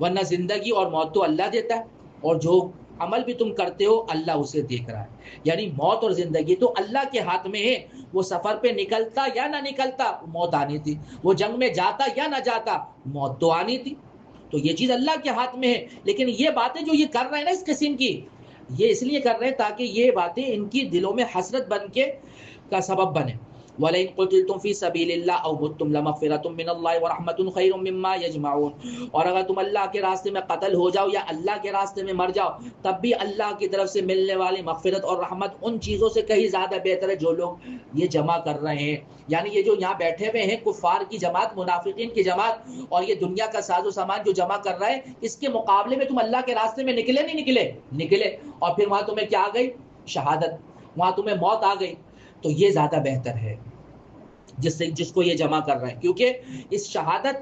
ورنہ زندگی اور موت تو اللہ دیتا ہے، اور جو عمل بھی تم کرتے ہو اللہ اسے دیکھ رہا ہے۔ یعنی موت اور زندگی تو اللہ کے ہاتھ میں ہے، وہ سفر پہ نکلتا یا نہ نکلتا موت آنی تھی، وہ جنگ میں جاتا یا نہ جاتا موت تو آنی تھی، تو یہ چیز اللہ کے ہاتھ میں ہے۔ لیکن یہ باتیں جو یہ کر رہے ہیں نا اس قسم کی، یہ اس لیے کر رہے ہیں تاکہ یہ باتیں ان کی دلوں میں حسرت بن کے کا سبب بنے۔ وَلَئِن قُتِلْتُمْ فِي سَبِيلِ اللَّهِ أَوْ مُتُّمْ لَمَغْفِرَةٌ مِّنَ اللَّهِ وَرَحْمَةٌ خَيْرٌ مِّمَّا يَجْمَعُونَ، اور اگر تم اللہ کے راستے میں قتل ہو جاؤ یا اللہ کے راستے میں مر جاؤ تب بھی اللہ کی طرف سے ملنے والی مغفرت اور رحمت ان چیزوں سے کہیں زیادہ بہتر ہے جو لوگ یہ جمع کر رہے ہیں۔ یعنی یہ جو یہاں بیٹھے ہوئے ہیں کفار کی جماعت، منافقین کی جماعت، اور یہ دنیا کا ساز و سامان جو جمع کر رہا ہے، اس کے مقابلے میں تم اللہ کے راستے میں نکلے نہیں نکلے؟ نکلے، اور پھر وہاں تمہیں کیا آ گئی؟ شہادت، وہاں تمہیں موت آ گئی، تو یہ زیادہ بہتر ہے جس کو یہ جمع کر رہے ہیں، کیونکہ اس شہادت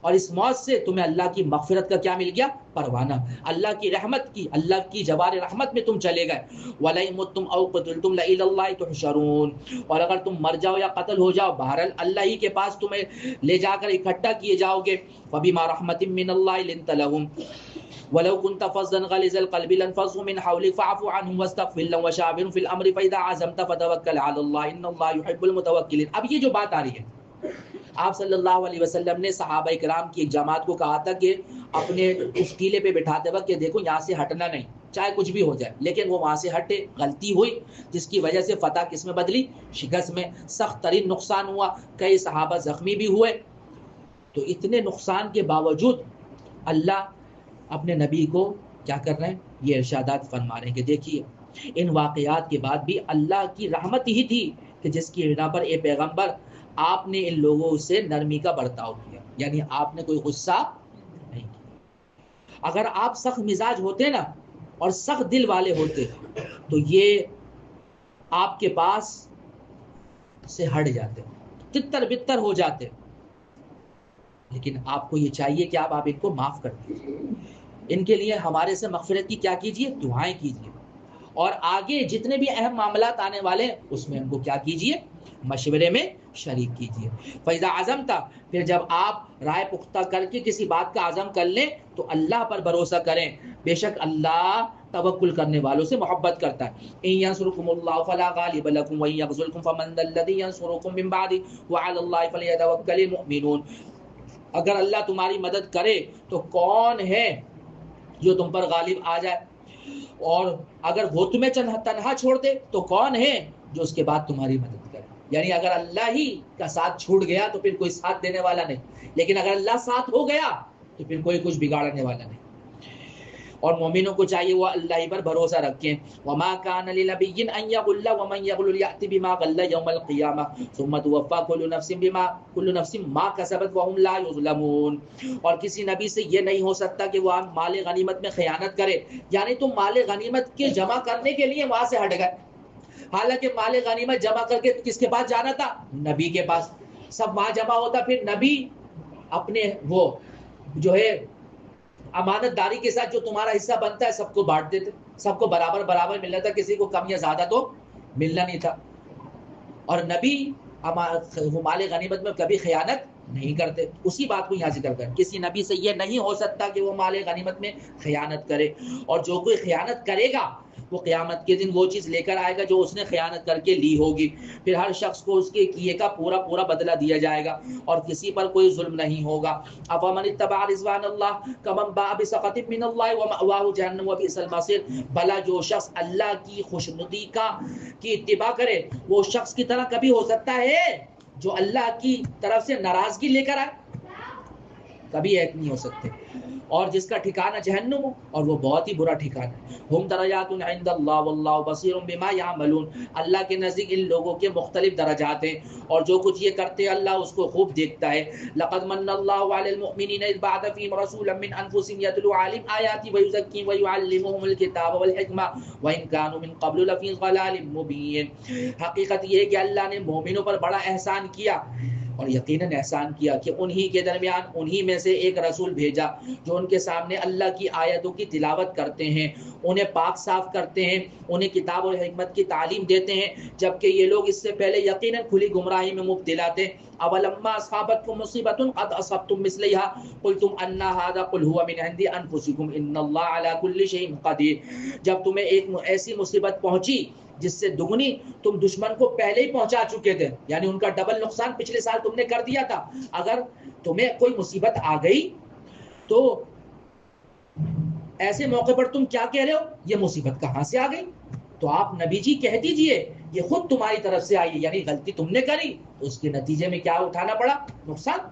اور اس موت سے تمہیں اللہ کی مغفرت کا کیا مل گیا؟ پروانہ، اللہ کی رحمت کی، اللہ کی جوار رحمت میں تم چلے گئے۔ وَلَئِن مُتُّمْ أَوْ قُتِلْتُمْ لَإِلَى اللَّهِ تُحْشَرُونَ، اور اگر تم مر جاؤ یا قتل ہو جاؤ بہرحال اللہ ہی کے پاس تمہیں لے جا کر اکٹھا کیے جاؤ گے۔ فَبِمَا رَحْمَةٍ مِّنَ اللَّهِ لِنتَ لَهُمْ وَلَوْ كُنْتَ فَظًّا غَلِيظَ الْقَلْبِ لَانفَضُّوا مِنْ حَوْلِكَ فَاعْفُ عَنْهُمْ وَاسْتَغْفِرْ لَهُمْ وَشَاوِرْهُمْ فِي الْأَمْرِ فَإِذَا عَزَمْتَ فَتَوَكَّلْ عَلَى اللَّهِ إِنَّ اللَّهَ يُحِبُّ الْمُتَوَكِّلِينَ۔ اب یہ جو بات آ رہی ہے، آپ صلی اللہ علیہ وسلم نے صحابہ کرام کی ایک جماعت کو کہا تھا کہ اپنے اس ٹیلے پہ بٹھاتے وقت کہ دیکھو یہاں سے ہٹنا نہیں، چاہے کچھ بھی ہو جائے، لیکن وہ وہاں سے ہٹے۔ غلطی ہوئی جس کی وجہ سے فتح کس میں بدلی؟ شکست میں، سخت ترین نقصان ہوا، کئی صحابہ زخمی بھی ہوئے۔ تو اتنے نقصان کے باوجود اللہ اپنے نبی کو کیا کر رہے ہیں؟ یہ ارشادات فرما رہے ہیں کہ دیکھیے ان واقعات کے بعد بھی اللہ کی رحمت ہی تھی کہ جس کی بنا پر اے پیغمبر آپ نے ان لوگوں سے نرمی کا برتاؤ کیا، یعنی آپ نے کوئی غصہ نہیں کیا۔ اگر آپ سخت مزاج ہوتے نا اور سخت دل والے ہوتے تو یہ آپ کے پاس سے ہٹ جاتے، تتر بتر ہو جاتے، لیکن آپ کو یہ چاہیے کہ آپ ان کو معاف کر دیجیے، ان کے لیے ہمارے سے مغفرت کی کیا کیجیے؟ دعائیں کیجیے، اور آگے جتنے بھی اہم معاملات آنے والے ہیں اس میں ان کو کیا کیجیے؟ مشورے میں شریک کیجیے۔ فَإِذَا عَزَمْتَ، پھر جب آپ رائے پختہ کر کے کسی بات کا عزم کر لیں تو اللہ پر بھروسہ کریں، بے شک اللہ توکل کرنے والوں سے محبت کرتا ہے۔ إِن يَنْصُرْكُمُ اللَّهُ فَلَا غَالِبَ لَكُمْ وَإِن يَخْذُلْكُمْ فَمَن ذَا الَّذِي يَنْصُرُكُم مِّن بَعْدِهِ وَعَلَى اللَّهِ فَلْيَتَوَكَّلِ الْمُؤْمِنُونَ، اگر اللہ تمہاری مدد کرے تو کون ہے جو تم پر غالب آ جائے، اور اگر وہ تمہیں تنہا چھوڑ دے تو کون ہے جو اس کے بعد تمہاری مدد کرے۔ یعنی اگر اللہ ہی کا ساتھ چھوٹ گیا تو پھر کوئی ساتھ دینے والا نہیں، لیکن اگر اللہ ساتھ ہو گیا تو پھر کوئی کچھ بگاڑنے والا نہیں۔ اور مومنوں کو چاہیے وہ اللہ پر بھروسہ رکھیں۔ وما كان لنبي ان يغل ومن يغل يأتي بما غل يوم القيامة ثم توفى كل نفس ما كسبت وهم لا يظلمون، اور کسی نبی سے یہ نہیں ہو سکتا کہ وہ مال غنیمت میں خیانت کرے، یعنی تم مال غنیمت کے جمع کرنے کے لیے وہاں سے ہٹ گئے، حالانکہ مال غنیمت جمع کر کے کس کے پاس جانا تھا؟ نبی کے پاس۔ سب وہاں جمع ہوتا، پھر نبی اپنے وہ جو ہے امانت داری کے ساتھ جو تمہارا حصہ بنتا ہے سب کو بانٹ دیتے، سب کو برابر برابر ملنا تھا، کسی کو کم یا زیادہ تو ملنا نہیں تھا۔ اور نبی مال غنیمت میں کبھی خیانت نہیں کرتے، اسی بات کو یہاں ذکر کریں، کسی نبی سے یہ نہیں ہو سکتا کہ وہ مال غنیمت میں خیانت کرے، اور جو کوئی خیانت کرے گا وہ قیامت کے دن وہ چیز لے کر آئے گا جو اس نے خیانت کر کے لی ہوگی. پھر ہر شخص کو اس کے کیے کا پورا پورا بدلہ دیا جائے گا اور کسی پر کوئی ظلم نہیں ہوگا. افمن اتبع رضوان اللہ کمن باء بسخط من اللہ ومأواہ جہنم وبئس المصیر. بھلا جو شخص اللہ کی خوشنودی کی اتباع کرے وہ شخص کی طرح کبھی ہو سکتا ہے جو اللہ کی طرف سے ناراضگی لے کر آئے؟ کبھی ایک نہیں ہو سکتے. اور جس کا ٹھکانہ جہنم ہو اور وہ بہت ہی برا ٹھکانہ ہے. ہم درجات عند اللہ واللہ بصیر بما یعملون. اللہ کے نزدیک ان لوگوں کے مختلف درجات ہیں اور جو کچھ یہ کرتے ہیں اللہ اس کو خوب دیکھتا ہے. لقد من اللہ علی المؤمنین اذ بعث فیہم رسولا من انفسہم یتلو علیہم آیاتہ ویزکیہم ویعلمہم الکتاب والحکمہ وان کانوا من قبل لفی ضلال مبین. حقیقت یہ ہے کہ اللہ نے مومنوں پر بڑا احسان کیا اور یقیناً احسان کیا کہ انہی کے درمیان انہی میں سے ایک رسول بھیجا جو ان کے سامنے اللہ کی آیتوں کی تلاوت کرتے ہیں, انہیں پاک صاف کرتے ہیں, انہیں کتاب اور حکمت کی تعلیم دیتے ہیں, جبکہ یہ لوگ اس سے پہلے یقیناً کھلی گمراہی میں مبتلا تھے. اولما اصابتکم مصیبۃ قد اصبتم مثلها قلتم ان هذا قل هو من عند انفسکم ان اللہ علی کل شیء قدیر. جب تمہیں ایک ایسی مصیبت پہنچی جس سے دگنی تم دشمن کو پہلے ہی پہنچا چکے تھے, یعنی ان کا ڈبل نقصان پچھلے سال تم نے کر دیا تھا. اگر تمہیں کوئی مصیبت آ گئی تو ایسے موقع پر تم کیا کہہ رہے ہو, یہ مصیبت کہاں سے آ گئی؟ تو آپ نبی جی کہہ دیجئے یہ خود تمہاری طرف سے آئی, یعنی غلطی تم نے کری تو اس کے نتیجے میں کیا اٹھانا پڑا؟ نقصان.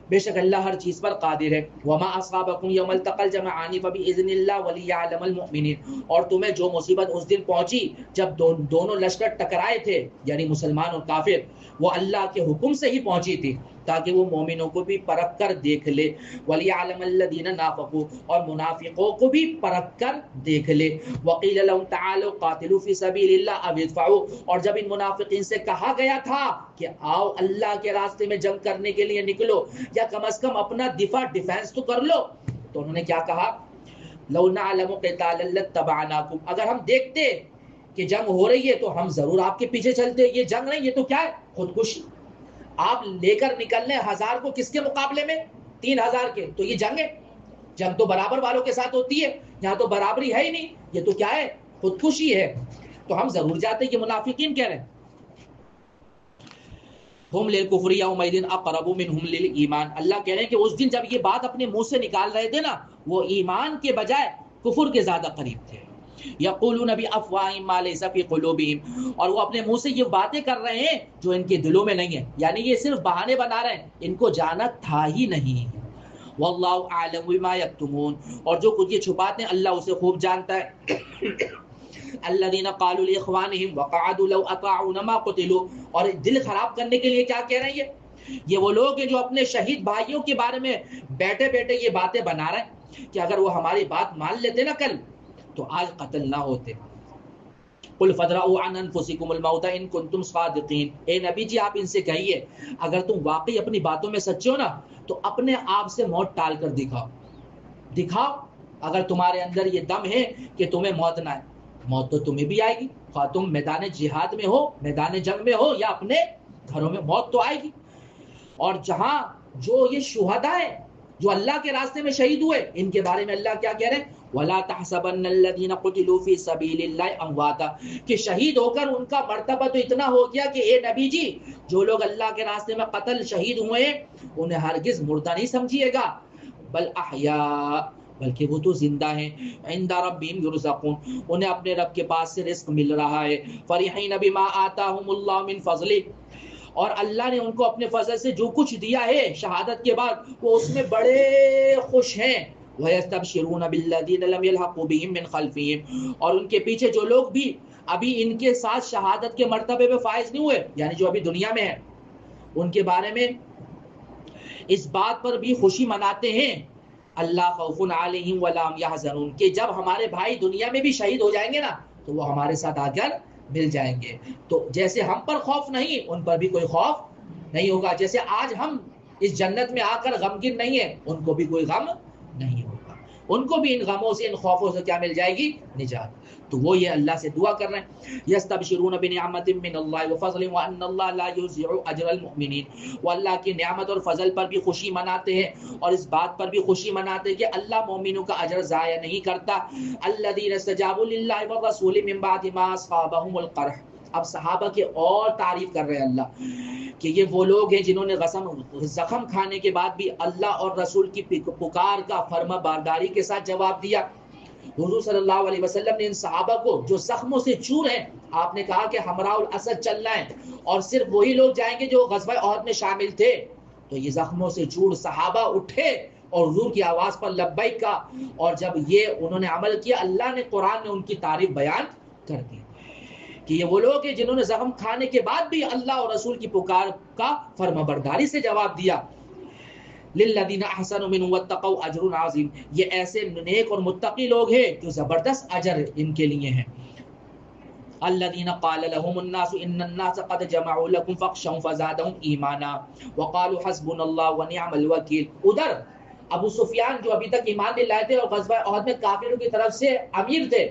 بے شک اللہ ہر چیز پر قادر ہے. وما اصابکم یوم التقى الجمعان فباذن اللہ وليعلم المؤمنین. اور تمہیں جو مصیبت اس دن پہنچی جب دونوں لشکر ٹکرائے تھے, یعنی مسلمان اور کافر, وہ اللہ کے حکم سے ہی پہنچی تھی تاکہ وہ مومنوں کو بھی پرکھ کر دیکھ لے. ولیعلم الذین نافقوا, اور منافقوں کو بھی پرکھ کر دیکھ لے. وقیل لهم تعالوا قاتلوا فی سبیل اللہ او ادفعوا, اور جب ان منافقین سے کہا گیا تھا کہ آؤ اللہ کے راستے میں جنگ کرنے کے لیے نکلو یا کم از کم اپنا دفاع ڈیفینس تو کر لو, تو انہوں نے کیا کہا؟ لو نعلم قتالا لاتبعناکم, اگر ہم دیکھتے کہ جنگ ہو رہی ہے تو ہم ضرور آپ کے پیچھے چلتے. یہ جنگ نہیں, یہ تو کیا ہے, خودکشی. آپ لے کر نکل لیں 1000 کو کس کے مقابلے میں؟ 3000 کے. تو یہ جنگ ہے. جنگ تو برابر والوں کے ساتھ ہوتی ہے, یہاں تو برابری ہے ہی نہیں, یہ تو کیا ہے, خودکشی ہے. تو ہم ضرور جاتے. یہ منافقین کہہ رہے ہیں ہم للکفر یومئذ اقرب منہم للایمان. اللہ کہہ رہے ہیں کہ اس دن جب یہ بات اپنے منہ سے نکال رہے تھے نا, وہ ایمان کے بجائے کفر کے زیادہ قریب تھے. یقولون بافواہہم ما لیس فی قلوبہم, اور وہ اپنے منہ سے یہ باتیں کر رہے ہیں جو ان کے دلوں میں نہیں ہے, یعنی یہ صرف بہانے بنا رہے ہیں, ان کو جانا تھا ہی نہیں. واللہ اعلم بما یکتمون, اور جو کچھ یہ چھپاتے ہیں اللہ اسے خوب جانتا ہے. الذین قالوا لاخوانہم وقعدوا لو اطاعونا ما قتلوا, اور دل خراب کرنے کے لیے کیا کہہ رہے ہیں یہ وہ لوگ ہیں جو اپنے شہید بھائیوں کے بارے میں بیٹھے بیٹھے یہ باتیں بنا رہے ہیں کہ اگر وہ ہماری بات مان لیتے نا کل تو آج قتل نہ ہوتے. قل فادرؤوا عن انفسکم الموت ان کنتم صادقین. اے نبی جی آپ ان سے کہیے اگر تم واقعی اپنی باتوں میں سچے ہو نا تو اپنے آپ سے موت ٹال کر دکھاؤ. اگر تمہارے اندر یہ دم ہے کہ تمہیں موت نہ آئے. موت تو تمہیں بھی آئے گی, خواہ تم میدان جہاد میں ہو, میدان جنگ میں ہو, یا اپنے گھروں میں, موت تو آئے گی. اور جہاں جو یہ شہداء ہیں جو اللہ کے راستے میں شہید ہوئے, ان کے بارے میں اللہ کیا کہہ رہے ہیں؟ وَلَا تَحْسَبَنَّ الَّذِينَ قُتِلُوا فِي سَبِيلِ اللَّهِ أَمْوَاتًا, کہ شہید ہو کر ان کا مرتبہ تو اتنا ہو گیا کہ اے نبی جی جو لوگ اللہ کے راستے میں قتل شہید ہوئے انہیں ہرگز مردہ نہیں سمجھیے گا, بل احیاء, بلکہ وہ تو زندہ ہیں. عند ربہم یرزقون, انہیں اپنے رب کے پاس سے رزق مل رہا ہے. فرحین بما آتاہم اللہ من فضلہ, اور اللہ نے ان کو اپنے فضل سے جو کچھ دیا ہے شہادت کے بعد وہ اس میں بڑے خوش ہیں. وَيَسْتَبْشِرُونَ بِالَّذِينَ لَمْ يَلْحَقُوا بِهِمْ مِنْ خَلْفِهِمْ, اور ان کے پیچھے جو لوگ بھی ابھی ان کے ساتھ شہادت کے مرتبے پہ فائز نہیں ہوئے, یعنی جو ابھی دنیا میں ہیں, ان کے بارے میں اس بات پر بھی خوشی مناتے ہیں اللہ خوف علیہم ولا هم يحزنون, کہ جب ہمارے بھائی دنیا میں بھی شہید ہو جائیں گے نا تو وہ ہمارے ساتھ آ کر مل جائیں گے. تو جیسے ہم پر خوف نہیں ان پر بھی کوئی خوف نہیں ہوگا, جیسے آج ہم اس جنت میں آ کر غمگین نہیں ہیں ان کو بھی کوئی غم نہیں ہوگا. ان کو بھی ان غموں سے ان خوفوں سے کیا مل جائے گی؟ نجات. تو وہ یہ اللہ سے دعا کر رہے ہیں یستبشرون بنعمت من اللہ وفضل وان اللہ لا یضيع اجر المؤمنین. وہ اللہ کی نعمت اور فضل پر بھی خوشی مناتے ہیں اور اس بات پر بھی خوشی مناتے ہیں کہ اللہ مومنوں کا اجر ضائع نہیں کرتا. الذین استجابوا للہ والرسول من بعد ما اصابهم القرح. اب صحابہ کی اور تعریف کر رہے ہیں اللہ کہ یہ وہ لوگ ہیں جنہوں نے زخم کھانے کے بعد بھی اللہ اور رسول کی پکار کا فرما برداری کے ساتھ جواب دیا. حضور صلی اللہ علیہ وسلم نے ان صحابہ کو جو زخموں سے چور ہیں، آپ نے کہا کہ ہمراہ الاسد چلنا ہے اور صرف وہی لوگ جائیں گے جو غزوہ احد میں شامل تھے. تو یہ زخموں سے چور صحابہ اٹھے اور حضور کی آواز پر لبیک کا، اور جب یہ انہوں نے عمل کیا اللہ نے قرآن میں ان کی تعریف بیان کر دی کہ یہ وہ لوگ ہیں جنہوں نے زخم کھانے کے بعد بھی اللہ اور رسول کی پکار کا فرمانبرداری سے جواب دیا. للذین احسنوا منهم واتقوا اجر عظیم. یہ ایسے نیک اور متقی لوگ ہیں جو زبردست اجر ان کے لیے ہیں. الذین قال لهم الناس ان الناس قد جمعوا لكم فاخشوا فزادهم ایمانا وقالوا حسبنا الله ونعم الوکیل. ادھر ابو سفیان جو ابھی تک ایمان نہیں لائے تھے اور غزوہ احد میں کافروں کی طرف سے امیر تھے،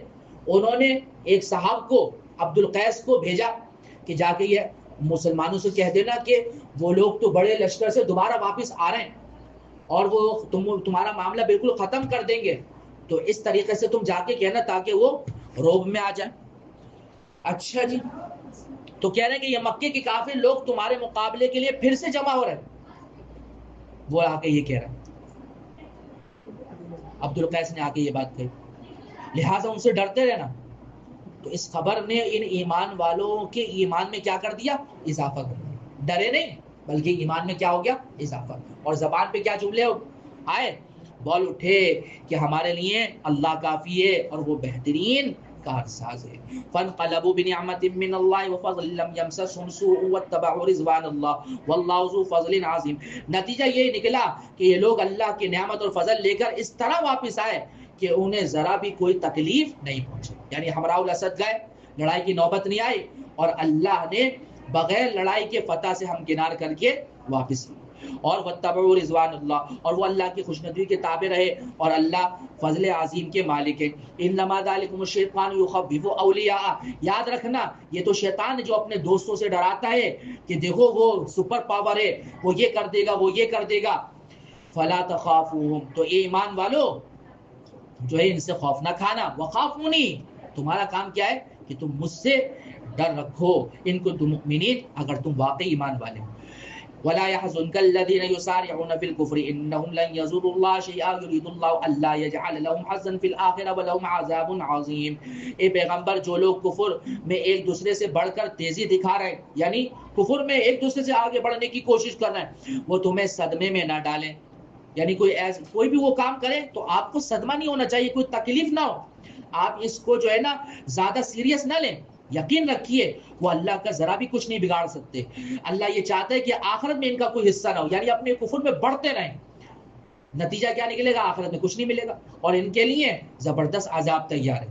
انہوں نے ایک صحاب کو عبد القیس کو بھیجا کہ جا کے یہ مسلمانوں سے کہہ دینا کہ وہ لوگ تو بڑے لشکر سے دوبارہ واپس آ رہے ہیں اور وہ تمہارا معاملہ بالکل ختم کر دیں گے، تو اس طریقے سے تم جا کے کہنا تاکہ وہ روب میں آ جائیں. اچھا جی، تو کہہ رہے ہیں کہ یہ مکے کے کافر لوگ تمہارے مقابلے کے لیے پھر سے جمع ہو رہے ہیں. وہ آ کے یہ کہہ رہا ہے، عبد القیس نے آ کے یہ بات کہی، لہٰذا ان سے ڈرتے رہنا. تو اس خبر نے ان ایمان والوں کے ایمان میں کیا کر دیا؟ اضافہ کر دیا. ڈرے نہیں بلکہ ایمان میں کیا ہو گیا؟ اضافہ. اور زبان پہ کیا جملے آئے؟ بول اٹھے کہ ہمارے لیے اللہ کافی ہے اور وہ بہترین کارساز ہے. فانقلبوا بنعمت من اللہ وفضل لم یمسسهم سوء واتبعوا رضوان اللہ واللہ ذو فضل عظیم. نتیجہ یہ نکلا کہ یہ لوگ اللہ کی نعمت اور فضل لے کر اس طرح واپس آئے کہ انہیں ذرا بھی کوئی تکلیف نہیں پہنچی. یعنی ہمراہ الاسد گئے، لڑائی کی نوبت نہیں آئی، اور اللہ نے بغیر لڑائی کے فتح سے ہمکنار کر کے واپس کی. اور واتبعوا رضوان اللہ، اور وہ اللہ کی خوشنودی کے تابع رہے، اور اللہ فضل عظیم کے مالک ہے. انما ذالکم الشیطان یخوف اولیاء. یاد رکھنا یہ تو شیطان ہے جو اپنے دوستوں سے ڈراتا ہے کہ دیکھو وہ سپر پاور ہے، وہ یہ کر دے گا، وہ یہ کر دے گا. فلا تخافوہم. تو اے ایمان والو جو ہے ان سے خوف نہ کھانا. وخافونی، تمہارا کام کیا ہے کہ تم مجھ سے ڈر رکھو ان کو تم مؤمنین، اگر تم واقعی ایمان والے ہو. ولا يحزنك الذين يسارعون في الكفر انهم لن يضروا الله شيئا يريد الله الا يجعل لهم حظا في الاخره ولهم عذاب عظيم. اے پیغمبر جو لوگ کفر میں ایک دوسرے سے بڑھ کر تیزی دکھا رہے ہیں، یعنی کفر میں ایک دوسرے سے آگے بڑھنے کی کوشش کر رہے ہیں، وہ تمہیں صدمے میں نہ ڈالیں. یعنی کوئی بھی وہ کام کرے تو آپ کو صدمہ نہیں ہونا چاہیے، کوئی تکلیف نہ ہو. آپ اس کو جو ہے نا زیادہ سیریس نہ لیں. یقین رکھیے وہ اللہ کا ذرا بھی کچھ نہیں بگاڑ سکتے. اللہ یہ چاہتا ہے کہ آخرت میں ان کا کوئی حصہ نہ ہو، یعنی اپنے کفر میں بڑھتے رہیں. نتیجہ کیا نکلے گا؟ آخرت میں کچھ نہیں ملے گا، اور ان کے لیے زبردست عذاب تیار ہے.